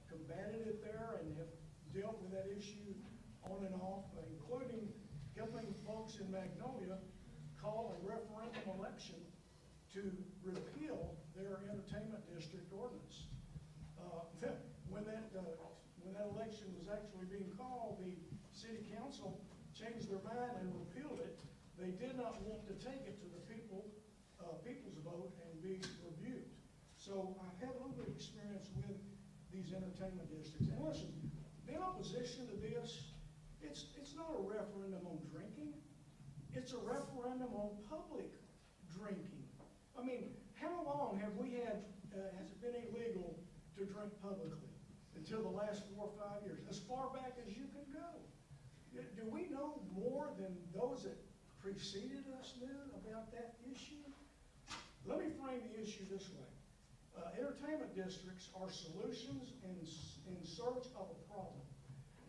combated it there and have dealt with that issue on and off, including helping folks in Magnolia call a referendum election to repeal their entertainment district ordinance. When that election was actually being called, the city council changed their mind and repealed it. They did not want to take it to the people's vote and be rebuked. So I've had a little bit of experience with these entertainment districts. And listen, the opposition to this, it's not a referendum on drinking. It's a referendum on public drinking. I mean, how long have we had, has it been illegal to drink publicly? Until the last 4 or 5 years, as far back as you can go. Do we know more than those that preceded us knew about that issue? Let me frame the issue this way. Entertainment districts are solutions in search of a problem.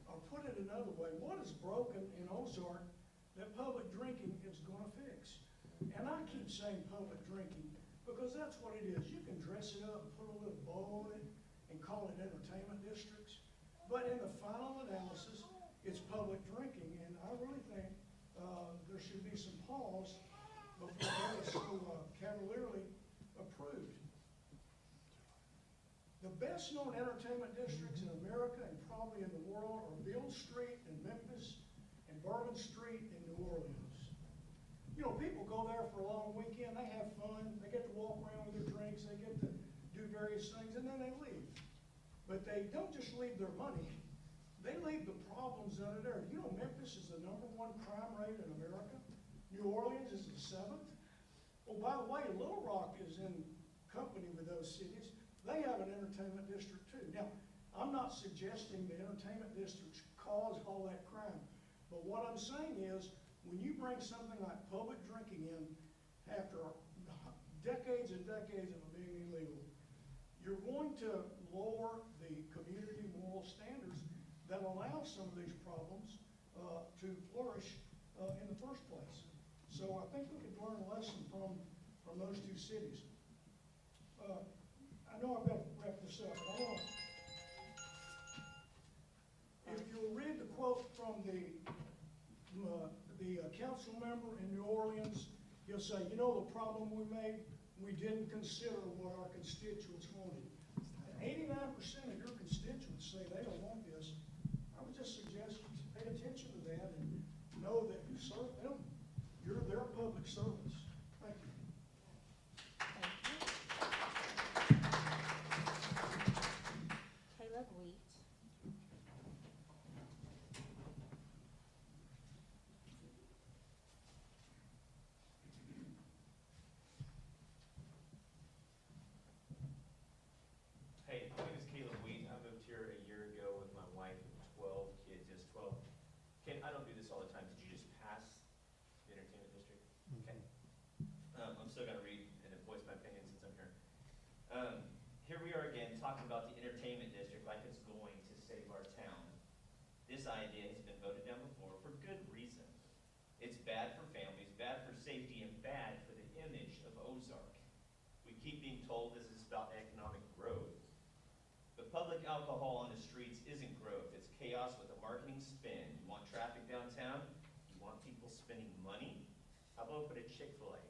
Or put it another way, what is broken in Ozark that public drinking is going to fix? And I keep saying public drinking because that's what it is. You can dress it up and put a little bow on it and call it entertainment districts. But in the final analysis, it's public drinking. And I really think there should be some pause before that is so cavalierly approved. The best known entertainment districts in America and probably in the world are Beale Street in Memphis and Bourbon Street in New Orleans. You know, people go there for a long weekend, they have fun, they get to walk around with their drinks, they get to do various things, and then they leave. But they don't just leave their money, they leave the problems that are there. You know, Memphis is the #1 crime rate in America. New Orleans is the 7th. Oh, by the way, Little Rock is in company with those cities. They have an entertainment district too. Now, I'm not suggesting the entertainment districts cause all that crime, but what I'm saying is, when you bring something like public drinking in after decades and decades of it being illegal, you're going to lower the community moral standards that allow some of these problems to flourish in the first place. So I think we could learn a lesson from those 2 cities. I know I've got to wrap this up, but I want to, if you'll read the quote from the council member in New Orleans, he'll say, you know the problem we made? We didn't consider what our constituents wanted. 89% of your constituents say they don't want this. I would just suggest you pay attention to that and know that you serve them. You're their public servants. Thank you. Caleb Wheat. Hi, my name is Caleb Wheat. I moved here a year ago with my wife and 12 kids, yes, 12. Ken, I don't do this all the time. Did you just pass the entertainment district? Okay. I'm still gonna read and then voice my opinion since I'm here. Here we are again, talking about the entertainment district like it's going to save our town. This idea has been voted down before for good reason. It's bad for families, bad for safety, and bad for the image of Ozark. We keep being told this is about economic growth. But public alcohol on the streets isn't growth, it's chaos with a marketing spin. You want traffic downtown? You want people spending money? How about put a Chick-fil-A?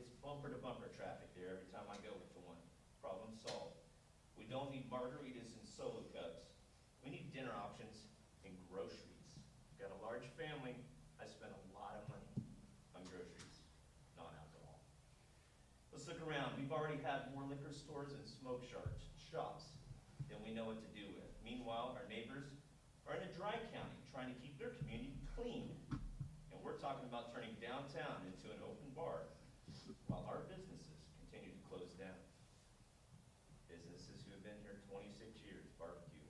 It's bumper to bumper traffic there every time I go into one. Problem solved. We don't need margaritas and solo cups. We need dinner options and groceries. Got a large family, I spend a lot of money on groceries, non-alcohol. Let's look around. We've already had more liquor stores and smoke shops than we know what to do with. Meanwhile, our neighbors are in a dry county trying to keep their community clean. And we're talking about turning downtown into an open bar while our businesses continue to close down. Businesses who have been here 26 years, barbecue.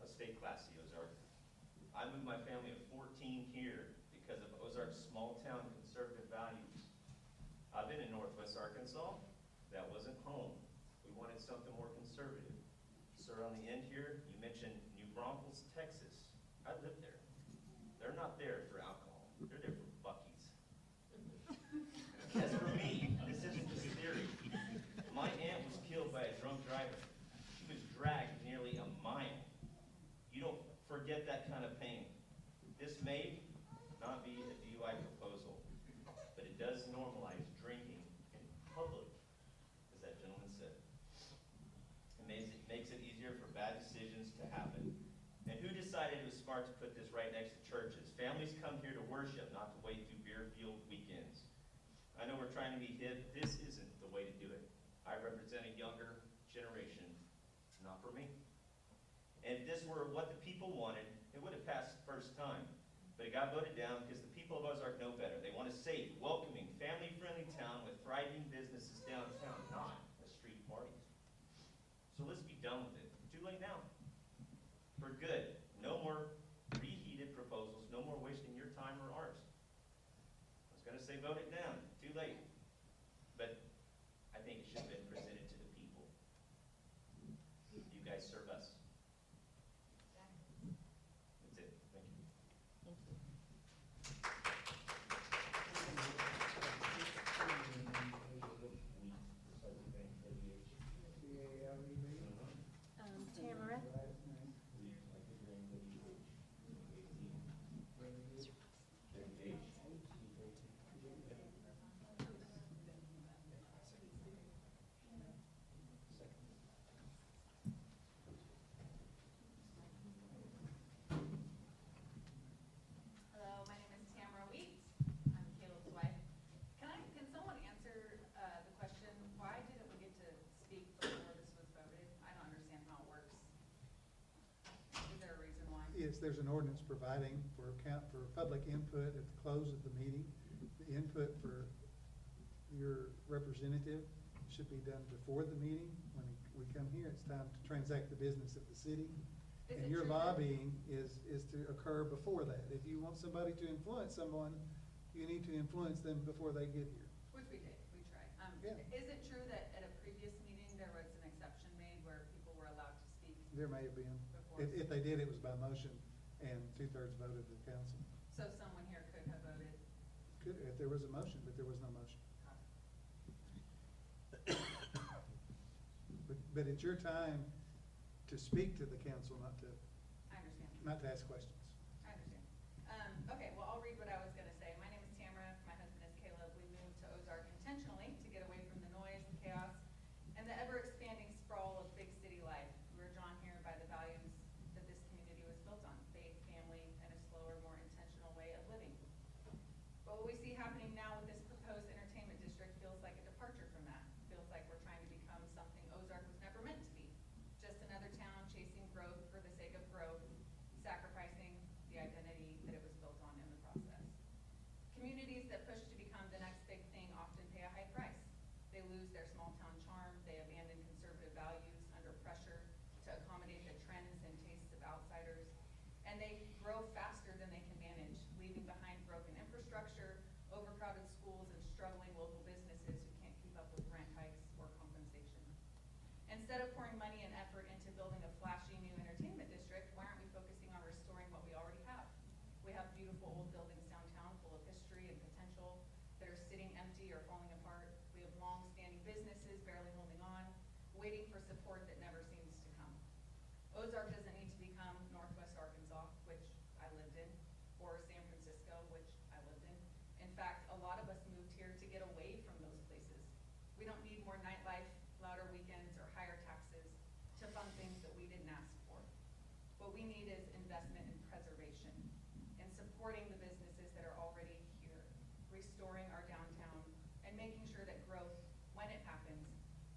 Let's stay classy, Ozark. I moved my family of 14 here because of Ozark's small town conservative values. I've been in Northwest Arkansas. That wasn't home. We wanted something more conservative. Sir, on the end here, you mentioned New Braunfels, Texas. I live there. They're not there for alcohol. They're there for Buc-ee's. As for me, this isn't just a theory. My aunt was killed by a drunk driver. She was dragged nearly a mile. You don't forget that kind of pain. This may not be a DUI proposal, but it does normalize drinking in public, as that gentleman said. It makes it easier for bad decisions to happen. And who decided it was smart to put this right next to churches? Families come here to worship, not to wade through beer-fueled weekends. I know we're trying to be hip. This isn't the way to do it. I represent a younger generation, not for me. And if this were what the people wanted, it would have passed the first time. But it got voted down because the people of Ozark know better. They want a safe, welcoming, family-friendly town with thriving businesses downtown, not a street party. So let's be done with it. Too late now. For good. No more reheated proposals. No more wasting your time or ours. I was going to say vote it down. Too late. But I think it should have been presented to the people. You guys serve us. That's it. Thank you. Thank you. Tamara? Hello, my name is Tamara Weeks. I'm Caleb's wife. Can someone answer the question, why didn't we get to speak before this was voted? I don't understand how it works. Is there a reason why? Yes, there's an ordinance providing for public input at the close of the meeting. The input for your representative should be done before the meeting. When we come here, it's time to transact the business of the city. Is And it your true that- lobbying is to occur before that. If you want somebody to influence someone, you need to influence them before they get here. Which we did, we tried. Yeah. Is it true that at a previous meeting, there was an exception made where people were allowed to speak? There may have been. Before. If they did, it was by motion and 2/3 voted of the council. So someone here could have voted? Could, if there was a motion, but there was no motion. But it's your time to speak to the council, not to I understand. ask questions. I understand. Okay, well, I'll read what I was gonna say. My name is Tamara, my husband is Caleb. We moved to Ozark intentionally to get away from the noise, the chaos, and the ever-expanding sprawl of big city life. We were drawn here by the values that this community was built on: faith, family, and a slower, more intentional way of living. But what we see happening now with this proposed entertainment district feels like a departure from that. Feels like we're trying to become something Ozark was never meant to be. Just another town chasing growth for the sake of growth, sacrificing the identity that it was built on in the process. they grow faster than they can manage, leaving behind broken infrastructure, overcrowded schools, and struggling local businesses who can't keep up with rent hikes or compensation. Instead of pouring money and effort into building a flashy new entertainment district, why aren't we focusing on restoring what we already have? We have beautiful old buildings downtown full of history and potential that are sitting empty or falling apart. We have long-standing businesses barely holding on, waiting for support that never seems to come. Ozark doesn't need to become Northwest Arkansas, which I lived in, or San Francisco, which I lived in. In fact, a lot of us moved here to get away from those places. We don't need more nightlife, louder weekends, or higher taxes to fund things that we didn't ask for. What we need is investment in preservation, in supporting the businesses that are already here, restoring our downtown, and making sure that growth, when it happens,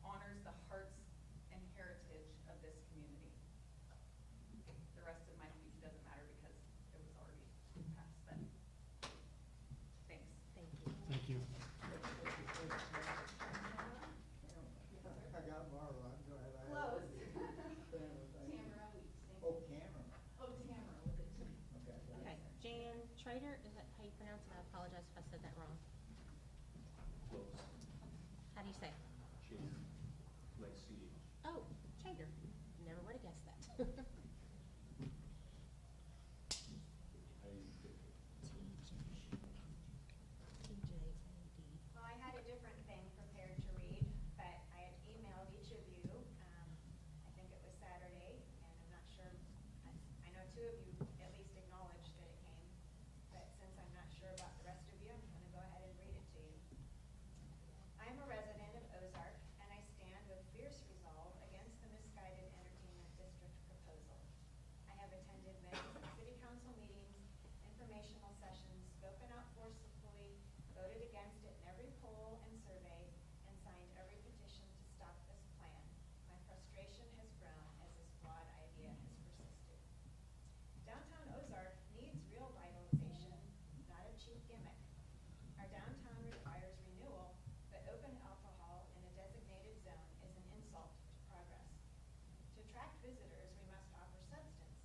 honors the hearts and heritage of this community. The rest of my speech doesn't matter because it was already passed, but thanks. Thank you. Thank you. I got Marla, I'm glad I. Close. Tamara, thank you. Tamara Weeks, thank Oh, you. Cameron, Oh, Tamara with a T. okay. Okay, Jan Trader, is that how you pronounce it? I apologize if I said that wrong. Close. How do you say it? Chair. Like CH. Oh, Trader. Never would have guessed that. TJAD. Well, I had a different thing prepared to read, but I had emailed each of you, I think it was Saturday, and I'm not sure, I know two of you at least acknowledged that it came, but since I'm not sure about the rest of you, I'm gonna go ahead and read it to you. I'm a resident of Ozark, and I stand with fierce resolve against the misguided entertainment district proposal. I have attended many city council meetings, informational sessions, spoken out forcefully, voted against it in every poll and survey, and signed every petition to stop this plan. My frustration has grown as this flawed idea has persisted. Downtown Ozark needs real revitalization, not a cheap gimmick. Our downtown requires renewal, but open alcohol in a designated zone is an insult to progress. To attract visitors, we must offer substance,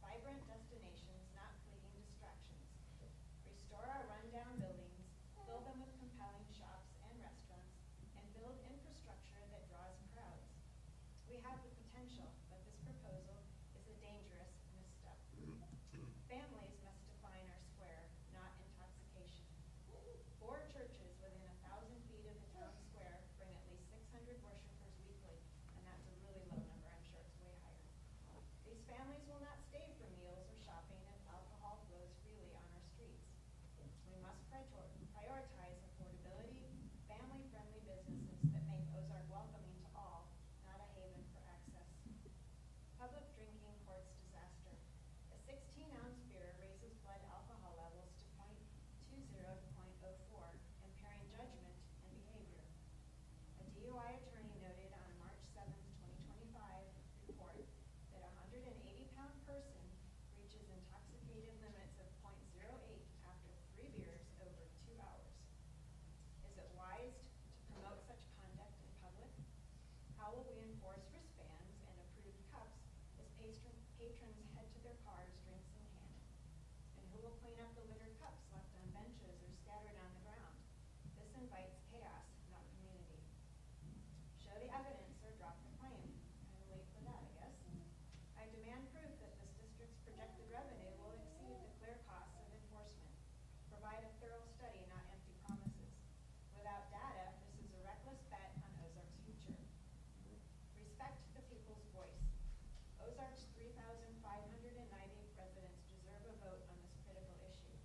vibrant destinations, not fleeting distractions. Restore our rundown buildings, fill them with compelling shops and restaurants, and build infrastructure that draws crowds. We have the potential, but this proposal is a dangerous misstep. Families must define our square, not intoxication. 4 churches within 1,000 feet of the town square bring at least 600 worshipers weekly, and that's a really low number. I'm sure it's way higher. These families will not stay for meals or shopping if alcohol flows freely on our streets. We must prioritize affordability, family-friendly businesses that make Ozark welcoming to all, not a haven for access. Public drinking courts disaster. A 16-ounce beer raises blood alcohol levels to 0.20 to 0.04, impairing judgment and behavior. A DUI attorney noted on a March 7th, 2025 report that a 180-pound person reaches intoxicated limits of 0.08 after 3 beers over 2 hours. Is it wise to promote such conduct in public? How will we enforce wristbands and approved cups as patrons head to their cars, drinks in hand? And who will clean up the littered cups left on benches or scattered on the ground? This invites chaos, not community. Show the evidence or drop the claim. Kind of late for that, I guess. I demand proof that this district's projected revenue will exceed the clear costs of enforcement. Provide a thorough study, not empty promises. Without data, this is a reckless bet on Ozark's future. Respect the people's voice. Ozark's 3,590 residents deserve a vote on this critical issue.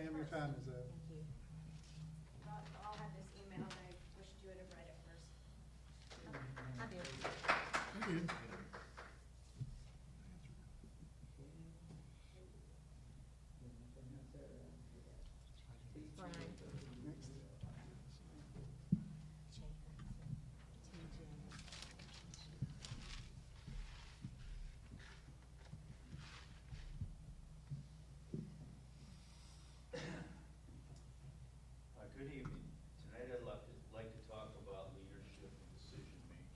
ma'am, your time is up. Thank you. I'll have this email, I wish you would have read it first. I did. You did. Brian. Next. Good evening. Tonight I'd like to talk about leadership and decision-making.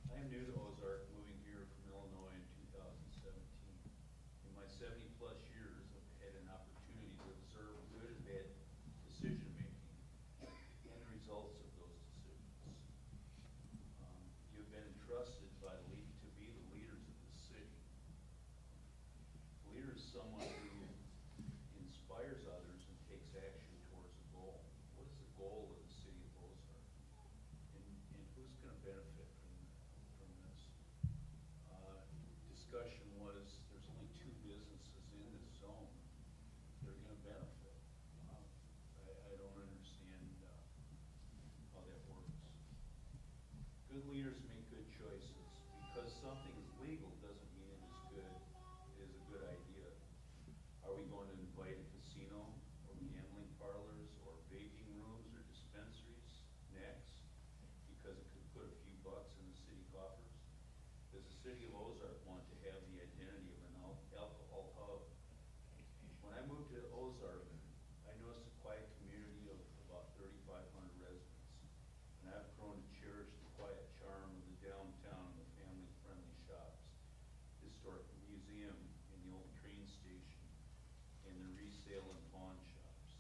I am new to Ozark, moving here from Illinois in 2017. In my 70-plus years, I've had an opportunity to observe good and bad decision-making and the results of those decisions. You've been entrusted by to be the leaders of the city. A leader is someone who inspires others and takes action towards a goal. What is the goal of the city of Ozark? And who's going to benefit from this? Discussion was there's only 2 businesses in this zone that are going to benefit. I don't understand how that works. Good leaders make good choices. Because something is legal doesn't mean it is a good idea. Are we going to invite a casino or gambling parlors or vaping rooms or dispensaries next because it could put a few bucks in the city coffers? Does the city of Ozark want to have the identity of an alcohol hub? When I moved to Ozark, I noticed a quiet community of about 3,500 residents, and I've grown to cherish the quiet charm of the downtown and the family-friendly shops, historic museum and the old train station, and the resale and pawn shops.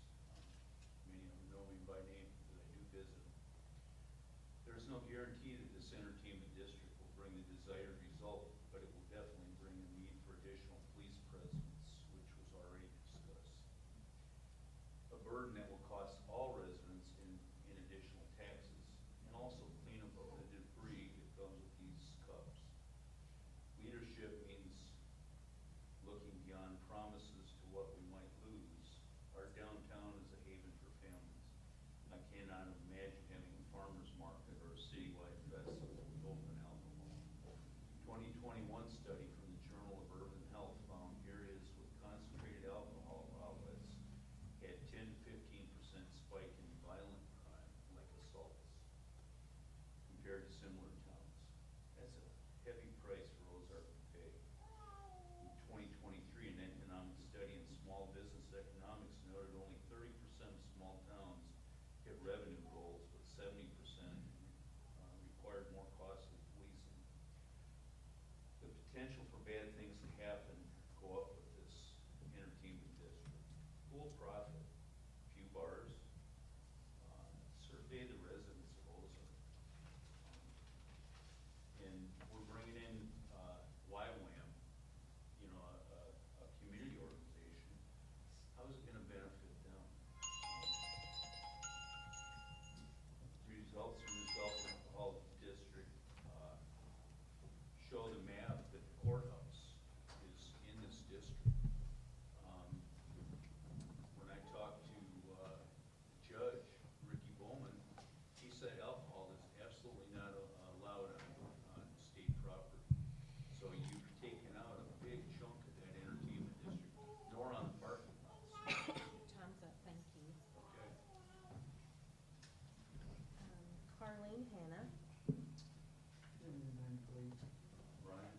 Many of them know me by name because I do visit them. There's no guarantee that this entertainment district will bring the desired result, but it will definitely bring a need for additional police presence, which was already discussed. A burden that will cost all residents in additional taxes, and also clean up of the debris that comes with these cups. Leadership means looking beyond promises to what we might lose. Our downtown is a haven for families. I cannot imagine having a farmer's market or a citywide festival with open alcohol. 2021 study from the Journal of Urban Health found areas with concentrated alcohol outlets had 10 to 15% spike in violent crime, like assaults, compared to similar towns. That's a heavy price for Ozark to pay. In 2023, an economic study in small business economics noted only 30% of small towns hit revenue goals, but 70% required more costly policing. The potential for bad things to happen go up with this entertainment district. Full profit, few bars, survey the residents of Ozark. And we're bringing in YWAM, a community organization. How is it going to benefit them? Results from the alcohol district show the map that the courthouse is in this district. When I talked to Judge Ricky Bowman, he said alcohol is absolutely not allowed on state property. So you've taken out a big chunk of that entertainment district, nor on the parking lots. Time's up, thank you. Okay. Carleen Hannah. Give me your name, please. Brian?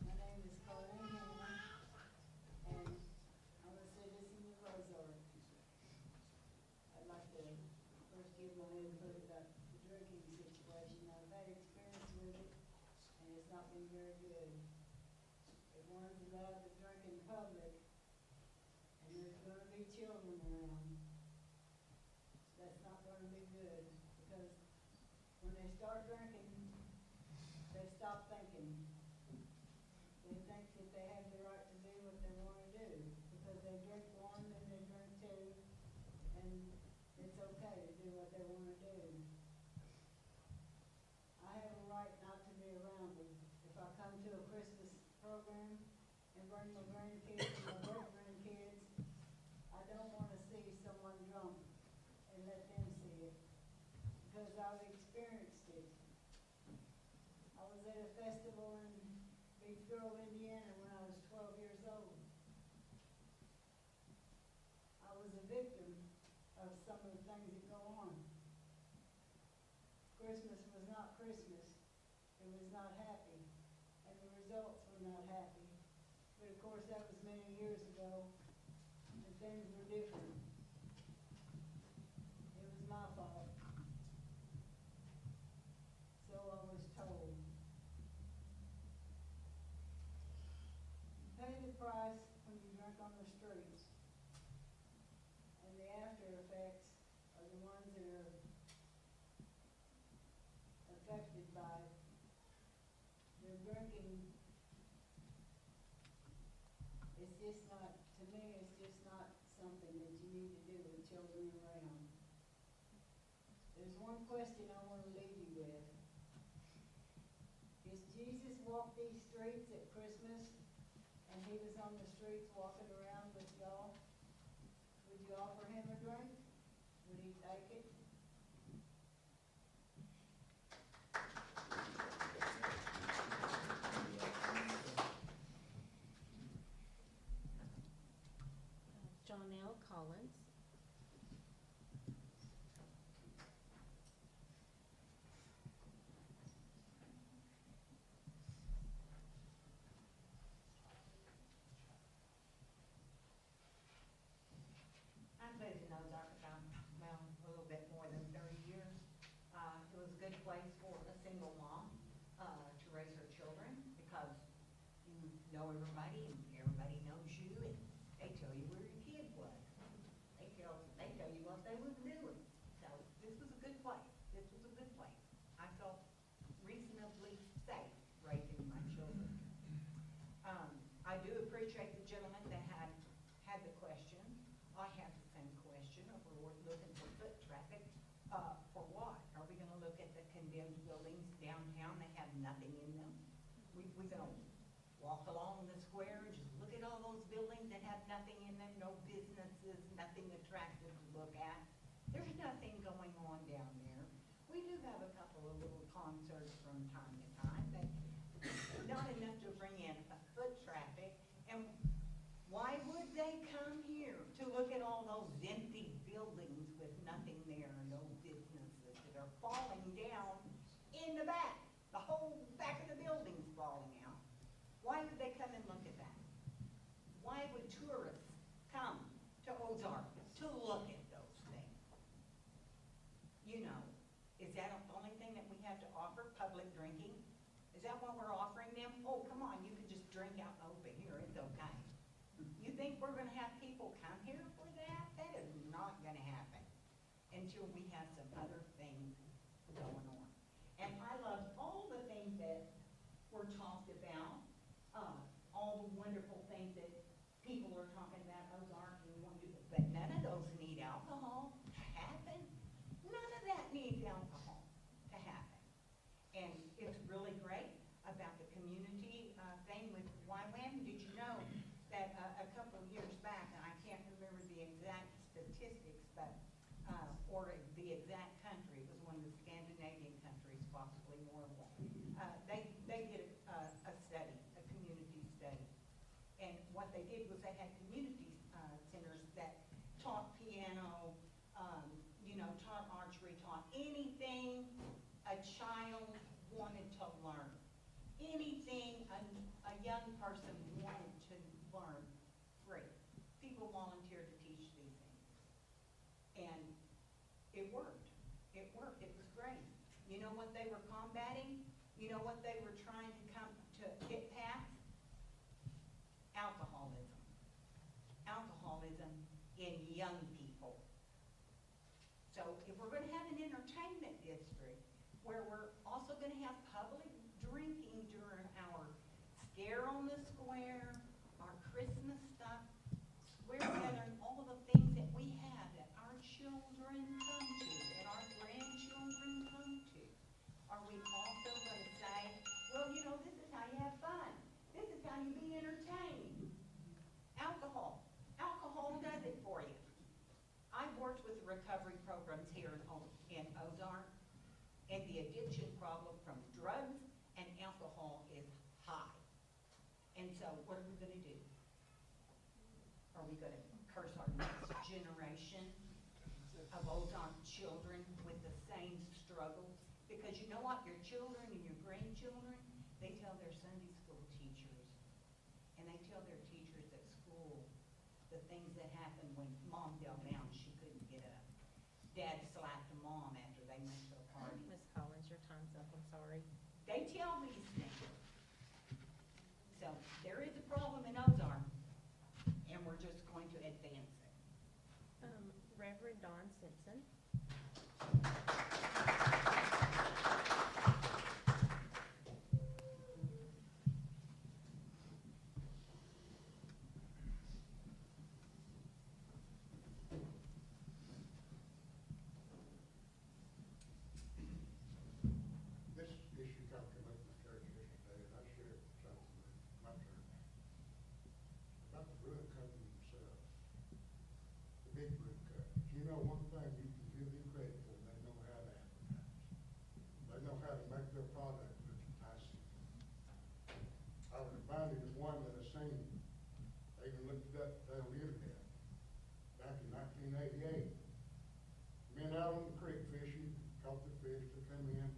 My name is Colleen Hannah, and I'm a citizen of Ozark. I'd like to first give my input about the drinking situation. I've had experience with it, and it's not been very good. one's allowed to drink in public, and there's gonna be children around. That's not gonna be good, because when they start drinking, they stop thinking. They think that they have the right to do what they wanna do, because they drink one, then they drink two, and it's okay to do what they wanna do. I have a right not to be around them. If I come to a Christmas program and bring my grandkids and my great-grandkids, I don't wanna see someone drunk and let them see it, because I've experienced it. I was at a festival in Beach Grove, Indiana, when I was 12 years old. I was a victim of some of the things that go on. Christmas was not Christmas. It was not happy, and the results were not happy. But of course, that was many years ago, and things were different. It was my fault. So I was told. You pay the price when you drink on the streets, and the after effects are the ones that are affected by the drinking. It's just not, to me, it's just not something that you need to do with children around. There's one question I want to leave you with. Is Jesus walked these streets at Christmas, and he was on the streets walking around with y'all? Would you offer him a drink? Would he take it? John L. Collins. I've lived in Ozark about, well, a little bit more than 30 years. It was a good place for a single mom to raise her children, because you know everybody and everybody knows you, and they tell you where your kid was. They tell you what they was doing. So this was a good place. This was a good place. I felt reasonably safe raising my children. I do appreciate the gentleman that had the question. I have the same question. If we're looking for foot traffic, for what? Are we gonna look at the condemned buildings downtown that have nothing in them? We gonna walk along the square and just look at all those buildings that have nothing in them, no businesses, nothing attractive to look at? There's nothing going on down there. We do have a couple of little concerts from time to time, but not enough to bring in a foot traffic. And why would they come here to look at all those empty buildings with nothing there, no businesses that are falling down in the back? The whole back of the building's falling out. Why would they come and look at that? Why would tourists come to Ozark to look at those things? You know, is that the only thing that we have to offer, public drinking? Is that what we're offering them? Oh, come on, you can just drink out in the open here, it's okay. You think we're gonna have people come here for that? That is not gonna happen until we have some other things going on. And I loved all the things that were talked about, all the wonderful things that people are talking about Ozark and want to do, but none of those need alcohol to happen. None of that needs alcohol to happen. And it's really great about the community thing with YWAM. Did you know that a couple of years back, and I can't remember the exact statistics, but or the exact country, it was one of the Scandinavian countries, possibly Norway. They did a study, a community study, and what they did was they had community centers that taught piano, taught archery, taught anything a child wanted to learn, anything a young person wanted to learn, free. People volunteered to teach these things. And it worked. It worked. It was great. You know what they were combating? You know what they were trying to come to get past? in young people. So if we're gonna have an entertainment district where we're also gonna have public drinking during our Scare on the Square, our Christmas stuff, square gathering, all of the things that we have that our children come to and our grandchildren come to, are we also gonna say, well, you know, this is how you have fun. This is how you be entertained. Alcohol. Alcohol does it for you. I've worked with the recovery programs here in Ozark, and the addiction problem from drugs and alcohol is high. And so what are we gonna do? Are we gonna curse our next generation of Ozark children with the same struggles? Because you know what, your children and your grandchildren, they tell their Sunday school teachers, and they tell their teachers at school the things that happened when mom fell down, she couldn't get up. Dad slapped mom after they missed their party. Ms. Collins, your time's up, I'm sorry. They tell these things. So there is a problem in Ozark, and we're just going to advance it. Reverend Don Simpson. This issue come up in my church yesterday, and I shared something with my church about the brewing company themselves, the big brewing companies. You know, one thing you can give them credit for, they know how to advertise. They know how to make their product look enticing. I was reminded of one that I seen, I even looked it up on the internet, back in 1988. Men out on the creek fishing, caught the fish, they come in,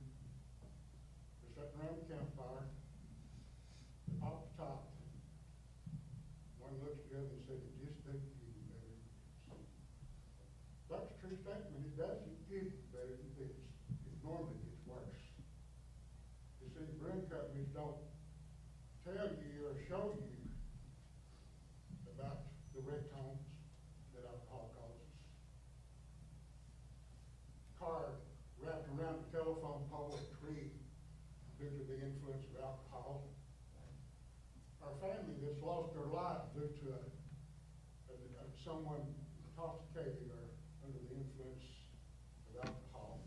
they're sitting around the campfire, they pop the top. One looks at the other and said, it just doesn't give you better than this. That's a true statement, it doesn't give you better than this. It normally gets worse. You see, the brewing companies don't tell you or show you about the red tones that alcohol causes. Car wrapped around the telephone pole at a tree due to the influence of alcohol. Our family that's lost their life due to someone intoxicated or under the influence of alcohol.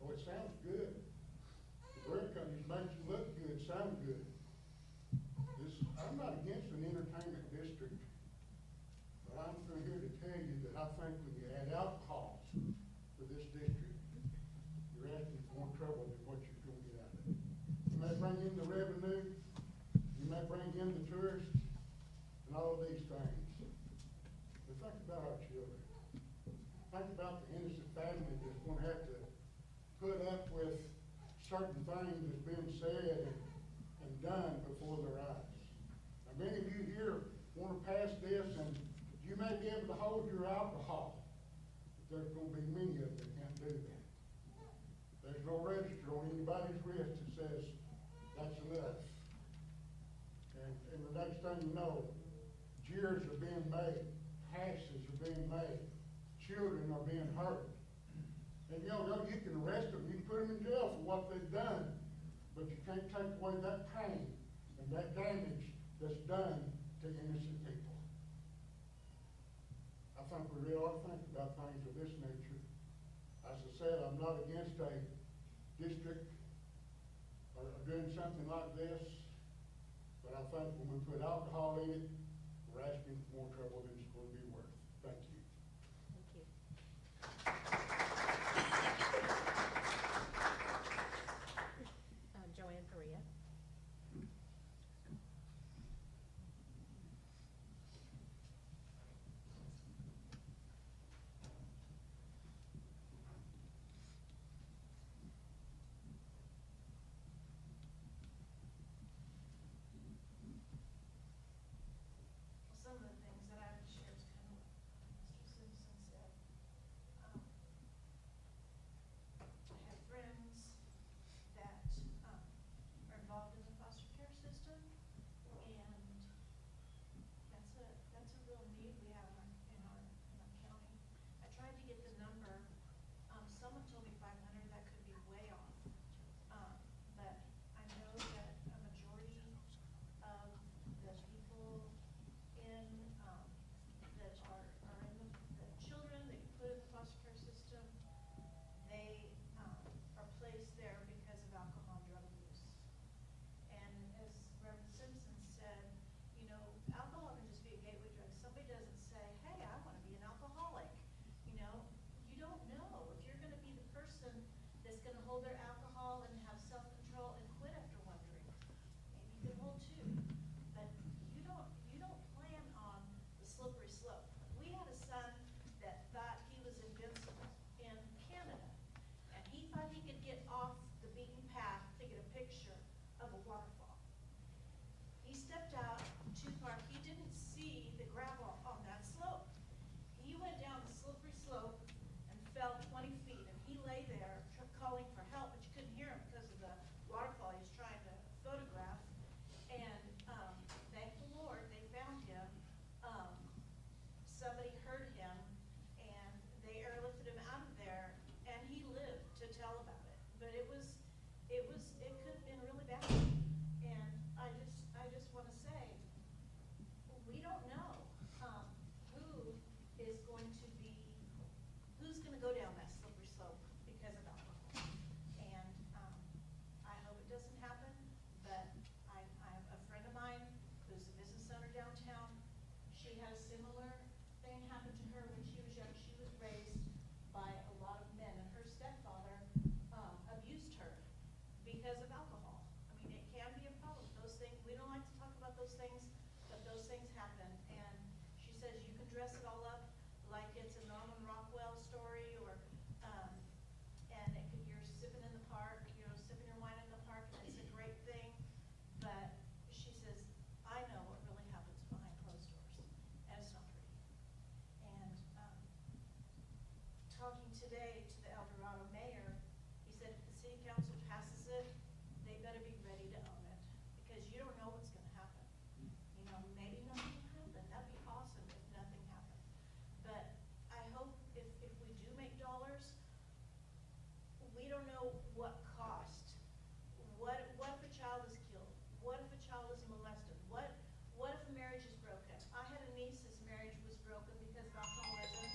Oh, it sounds good. The brewing companies make you look good, sound good. I'm not against an entertainment district, but I'm here to tell you that I think when you add alcohol to this district, you're asking for more trouble than what you're going to get out of it. You may bring in the revenue, you may bring in the tourists, and all of these things. But think about our children. Think about the innocent family that's going to have to put up with certain things that's been said and done before their eyes. Now, many of you here want to pass this, and you may be able to hold your alcohol, but there's going to be many of them that can't do that. There's no register on anybody's wrist that says that's enough. And the next thing you know, jeers are being made, passes are being made, children are being hurt. And you know, you can arrest them, you can put them in jail for what they've done, but you can't take away that pain and that damage that's done to innocent people. I think we really ought to think about things of this nature. As I said, I'm not against a district or doing something like this, but I think when we put alcohol in it, we're asking for more trouble than it's going to be worth. Thank you. Thank you. Joanne Perea. Some of the things that I've too far. He didn't see the gravel on that slope. He went down the slippery slope and fell 20 feet, and he lay there calling for help, but you couldn't hear him because of the waterfall he was trying to photograph. And thank the Lord, they found him. Somebody heard him, and they airlifted him out of there, and he lived to tell about it. But it could have been really bad. And I just want to say, we don't know who's going to go down that slippery slope because of alcohol. And I hope it doesn't happen, but I have a friend of mine who's a business owner downtown. She had a similar thing happen to her when she was young. She was raised by a lot of men, and her stepfather abused her because of alcohol. I mean, it can be a problem. Those things, we don't like to talk about those things, but those things happen. And she says you can dress it all up like it's a Norman Rockwell story, or and you're sipping in the park, sipping your wine in the park, and it's a great thing. But she says, I know what really happens behind closed doors, and it's not pretty. And talking today to the El Dorado mayor, he said if the city council passes it, they better be ready to own it, because you don't know what's going to happen. Maybe nothing will happen. That'd be awesome if nothing happened. But I hope if we do make dollars, we don't know what cost. What if a child is killed? What if a child is molested? What if a marriage is broken? I had a niece whose marriage was broken because of alcoholism.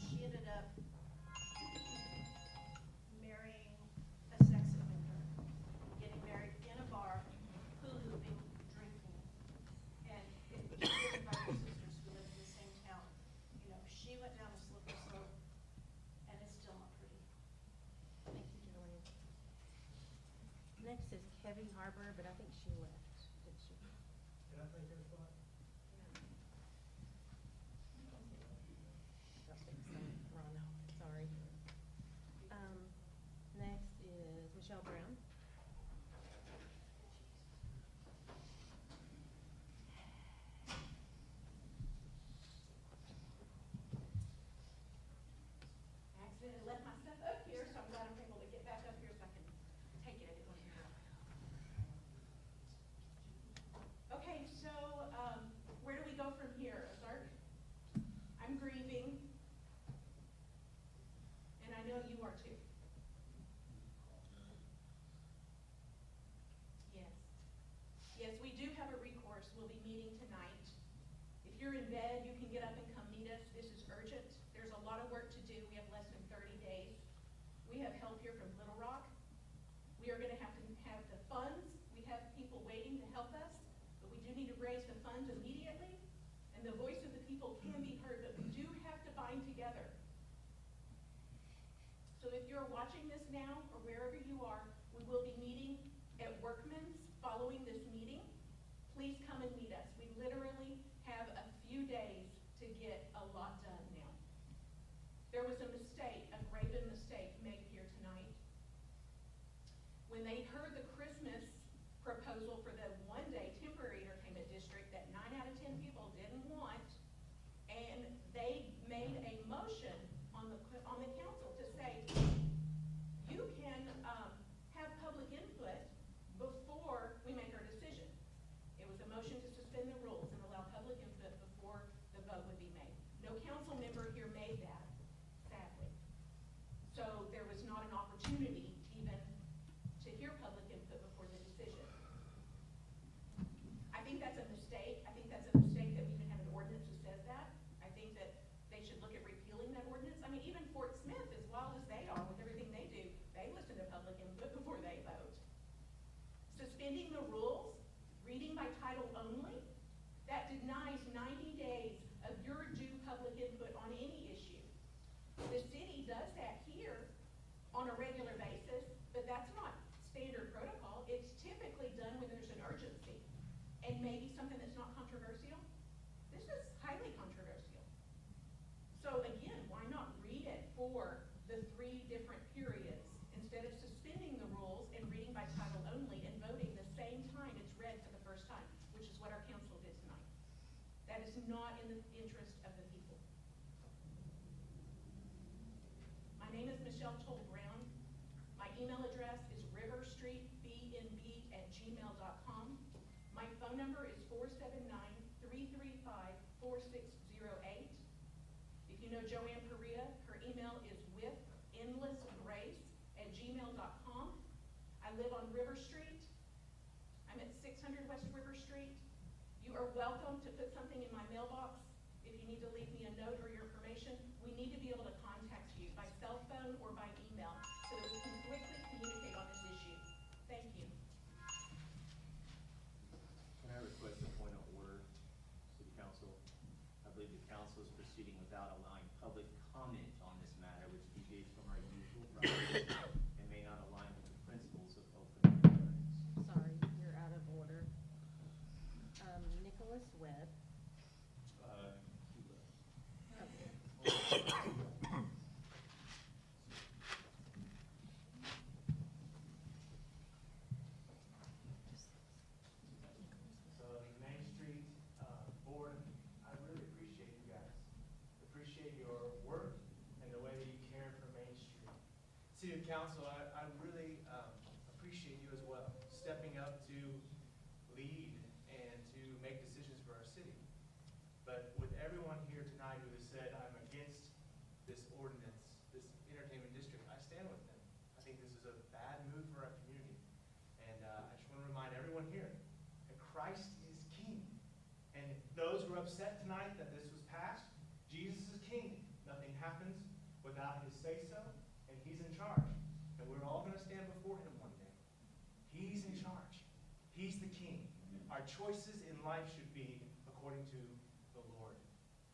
She ended up marrying a sex offender, getting married in a bar, hoo-hooping, drinking, and given by her sisters who lived in the same town. She went down a slippery slope, and it's still not pretty. Thank you, Julian. Next is Kevin Harbor, but I think she left, did she? Did I take her spot? Don't think so, Ron, sorry. Next is Michelle Brown. I accidentally left my stuff up here, so I'm glad I'm able to get back up here so I can take it. I didn't want to hear it. Okay, so where do we go from here, Ozark? I'm grieving, and I know you are too. Yes. Yes, we do have a recourse. We'll be meeting tonight. If you're in bed, you can get up and come meet us. This is urgent. There's a lot of work to do. We have less than 30 days. We have help here from Little Rock. We are going to have the funds. We have people waiting to help us, but we do need to raise the funds immediately. And the voice of the people can be heard, but we do have to bind together. So if you're watching this now, or wherever you are, we will be meeting at Workman's following this meeting. Please come and meet us. We literally have a few days to get a lot done now. There was a mistake, a graven mistake made here tonight. When they heard the Christmas proposal for the one-day temporary entertainment district that 9 out of 10 people didn't want, and they made a motion on the council to say, you can have public input before we make our decision. It was a motion to suspend the rules and allow public input before the vote would be made. No council member here made that, sadly. So there was not an opportunity even to hear public input before the decision. I think that's a mistake. I think that's a mistake that we even have an ordinance that says that. I think that they should look at repealing that ordinance. I mean, even Fort Smith, as wild as they are with everything they do, they listen to public input before they vote. Suspending the rules, reading by title only, that denies 90 days of your due public input on any issue. The city does that here on a regular basis, but that's not standard protocol. It's typically done when there's an urgency and maybe something that's not controversial. This is highly controversial. So again, why not read it for the 3 different periods instead of suspending the rules and reading by title only and voting the same time it's read for the first time, which is not in the interest of the people. My name is Michelle Toll Brown. My email address is riverstreetbnb@gmail.com. My phone number is 479-335-4608. If you know Joanne Perea, her email is withendlessgrace@gmail.com. I live on River Street. I'm at 600 West River Street. You are welcome to put something in my mailbox. If you need to leave me a note or your information, we need to be able to contact you by cell phone or by email so that we can quickly communicate on this issue. Thank you. Can I request a point of order, City Council? I believe the council is proceeding without allowing public comment on this matter, which deviates from our usual practice and may not align with the principles of open governance. Sorry, you're out of order. Nicholas Webb. So the Main Street Board, I really appreciate you guys. Appreciate your work and the way that you care for Main Street. City Council, I really appreciate you as well, stepping up to lead and to make decisions for our city. But with everyone here tonight who has said, I'm against this ordinance, this entertainment district, I stand with them. I think this is a bad move for our community. And I just want to remind everyone here that Christ is King. And those who are upset tonight that this was passed, Jesus is King. Nothing happens without his say-so, and he's in charge. And we're all going to stand before him one day. He's in charge. He's the King. Our choices in life should be according to the Lord,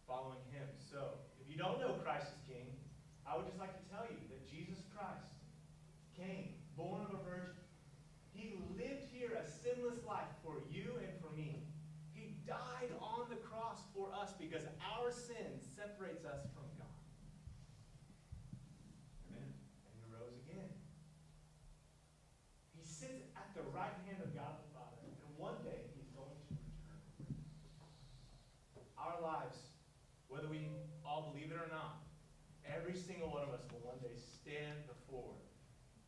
following him. So, if you don't know Christ is King, I would just like to tell you that Jesus Christ came, born of a virgin. He lived here a sinless life for you and for me. He died on the cross for us because our sin separates us from God. Amen. And he rose again. He sits at the right hand of God the Father, and one day he's going to return. Our lives, whether we all believe it or not, every single one of us will one day stand before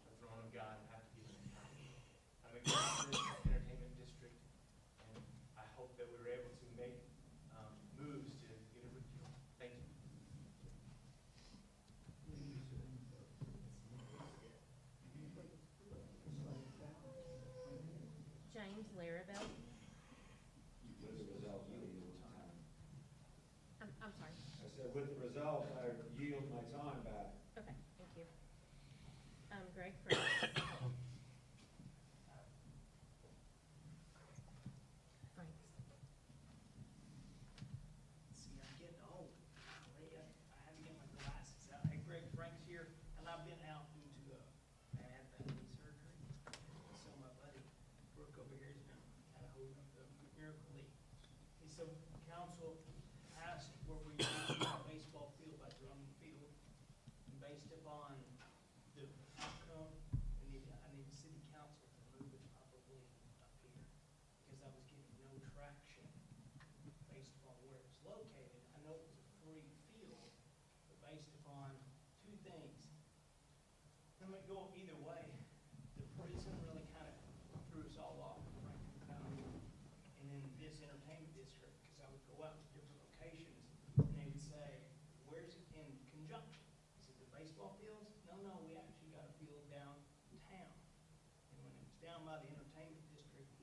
the throne of God and have to give an account. I'm against this entertainment district, and I hope that we were able to make moves to get it repealed. Thank you. James Larrabell. With the result, I yield time. I'm sorry. I said, with the result, I yield my time back. Okay, thank you. Greg Franks. Franks. See, I'm getting old. I had to get my glasses out. Hey, Greg Franks here, and I've been out due to bad knee surgery. So my buddy Brooke over here has been kind of holding up the miracle league. He said, council asked where we use a baseball field by Drummond Field, and based upon the outcome, I need the city council to move it probably up here, because I was getting no traction based upon where it was located. I know it was a free field, but based upon two things. It might go either way. The prison really kind of threw us all off in Franklin County, and then this entertainment district, because I would go out to different locations, and they would say, where's it in conjunction? Is it the baseball fields? No, we actually got a field downtown. And when it was down by the entertainment district,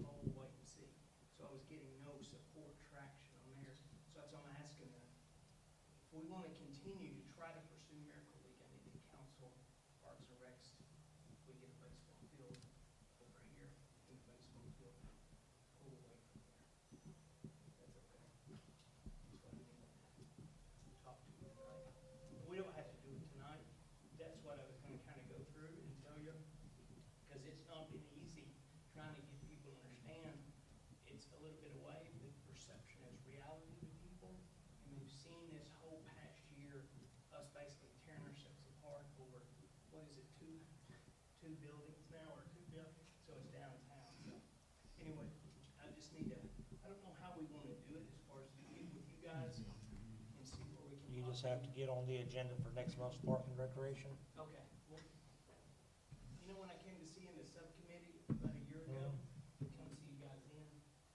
oh, wait and see. So I was getting no support traction on there. So that's why I'm asking that. If we want to continue to try to pursue Miracle League, I need the council, Parks and Recs, if we get a baseball field over here, in the baseball field, pull away from there. That's okay. That's what I need to talk to you tonight. We don't have to do it tonight. That's what I was going to kind of go through and tell you, because it's not been easy trying to get people to understand. It's a little bit away, the perception is reality to people, and we've seen this whole past year, us basically tearing ourselves apart over, what is it, two buildings now, or two buildings, so it's downtown. So anyway, I just need to, I don't know how we want to do it as far just have to get on the agenda for next month's park and recreation. Okay, well, you know, when I came to see in the subcommittee about a year ago, come see you guys in,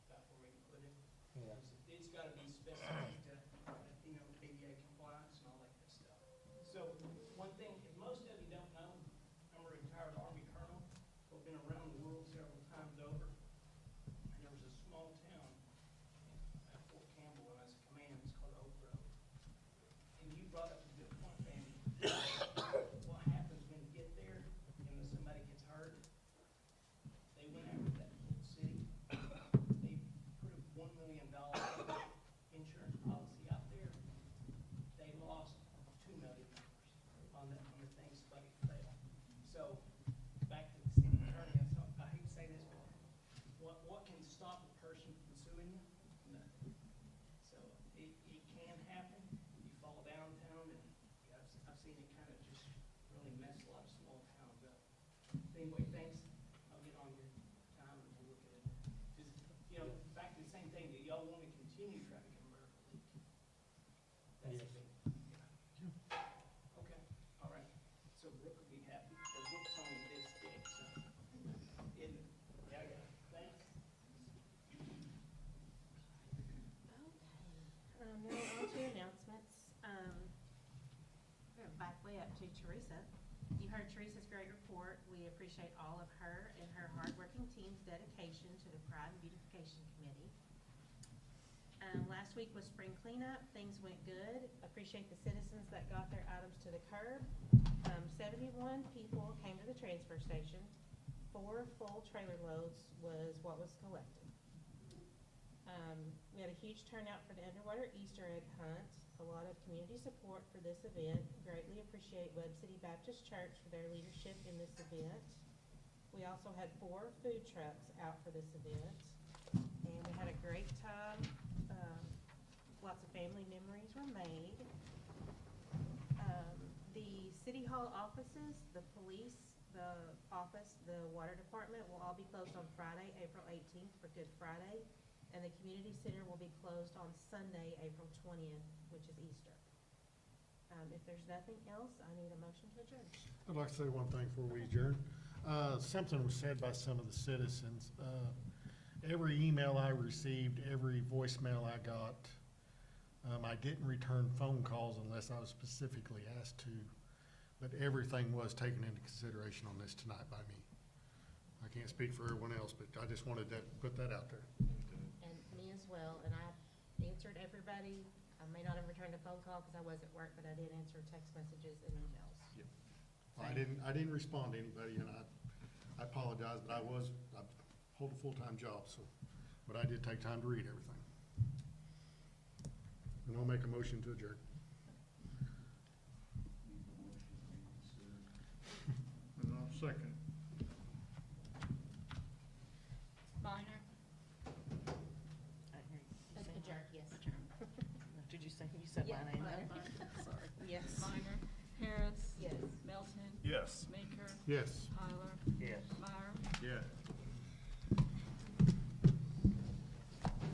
about where we can put it. Yeah. It's gotta be specific to, you know, ADA compliance and all that good stuff. So, one thing, if most of you don't know, I'm a retired Army colonel, I've been around the world several times over. And there was a small town at Fort Campbell when I was a command, it's called Oak Grove. And you brought up a good point, Randy. What happens when you get there and when somebody gets hurt? They went after that whole city. They put a $1 million insurance policy out there. They lost $2 million on the thing somebody failed. So, back to the city attorney, I hate to say this, but what can stop a person from suing you? Nothing. So, it can happen. You fall downtown, and I've seen it kind of just really mess a lot of small towns up. Anyway, thanks. I'll get on your time and we'll look at it. Just, you know, back to the same thing, do y'all want to continue trying to convert a leak? That's the thing. Yeah. Okay, all right. So Brooke will be happy, because Brooke's only this big, so. Isn't it? Yeah, I got it. Thanks. Now on to announcements. We're back way up to Teresa. You heard Teresa's great report. We appreciate all of her and her hardworking team's dedication to the Pride and Beautification Committee. Last week was spring cleanup. Things went good. Appreciate the citizens that got their items to the curb. 71 people came to the transfer station. 4 full trailer loads was what was collected. We had a huge turnout for the underwater Easter egg hunt. A lot of community support for this event. Greatly appreciate Webb City Baptist Church for their leadership in this event. We also had 4 food trucks out for this event. And we had a great time. Lots of family memories were made. The city hall offices, the police, the office, the water department will all be closed on Friday, April 18th for Good Friday. And the community center will be closed on Sunday, April 20th, which is Easter. If there's nothing else, I need a motion to adjourn. I'd like to say one thing before we adjourn. Something was said by some of the citizens. Every email I received, every voicemail I got, I didn't return phone calls unless I was specifically asked to, but everything was taken into consideration on this tonight by me. I can't speak for everyone else, but I just wanted to put that out there. And me as well, and I answered everybody. I may not have returned a phone call because I was at work, but I did answer text messages and emails. Yep. Well, I didn't respond to anybody, and I apologize, but I hold a full-time job, so, but I did take time to read everything. And I'll make a motion to adjourn. And I'll second. Minor. Adjourn, yes. Did you say, you said Yeah, my name Minor. there? Sorry. Yes. Minor. Harris. Yes. Melton. Yes. Maker. Yes. Tyler. Yes. Meyer. Yes.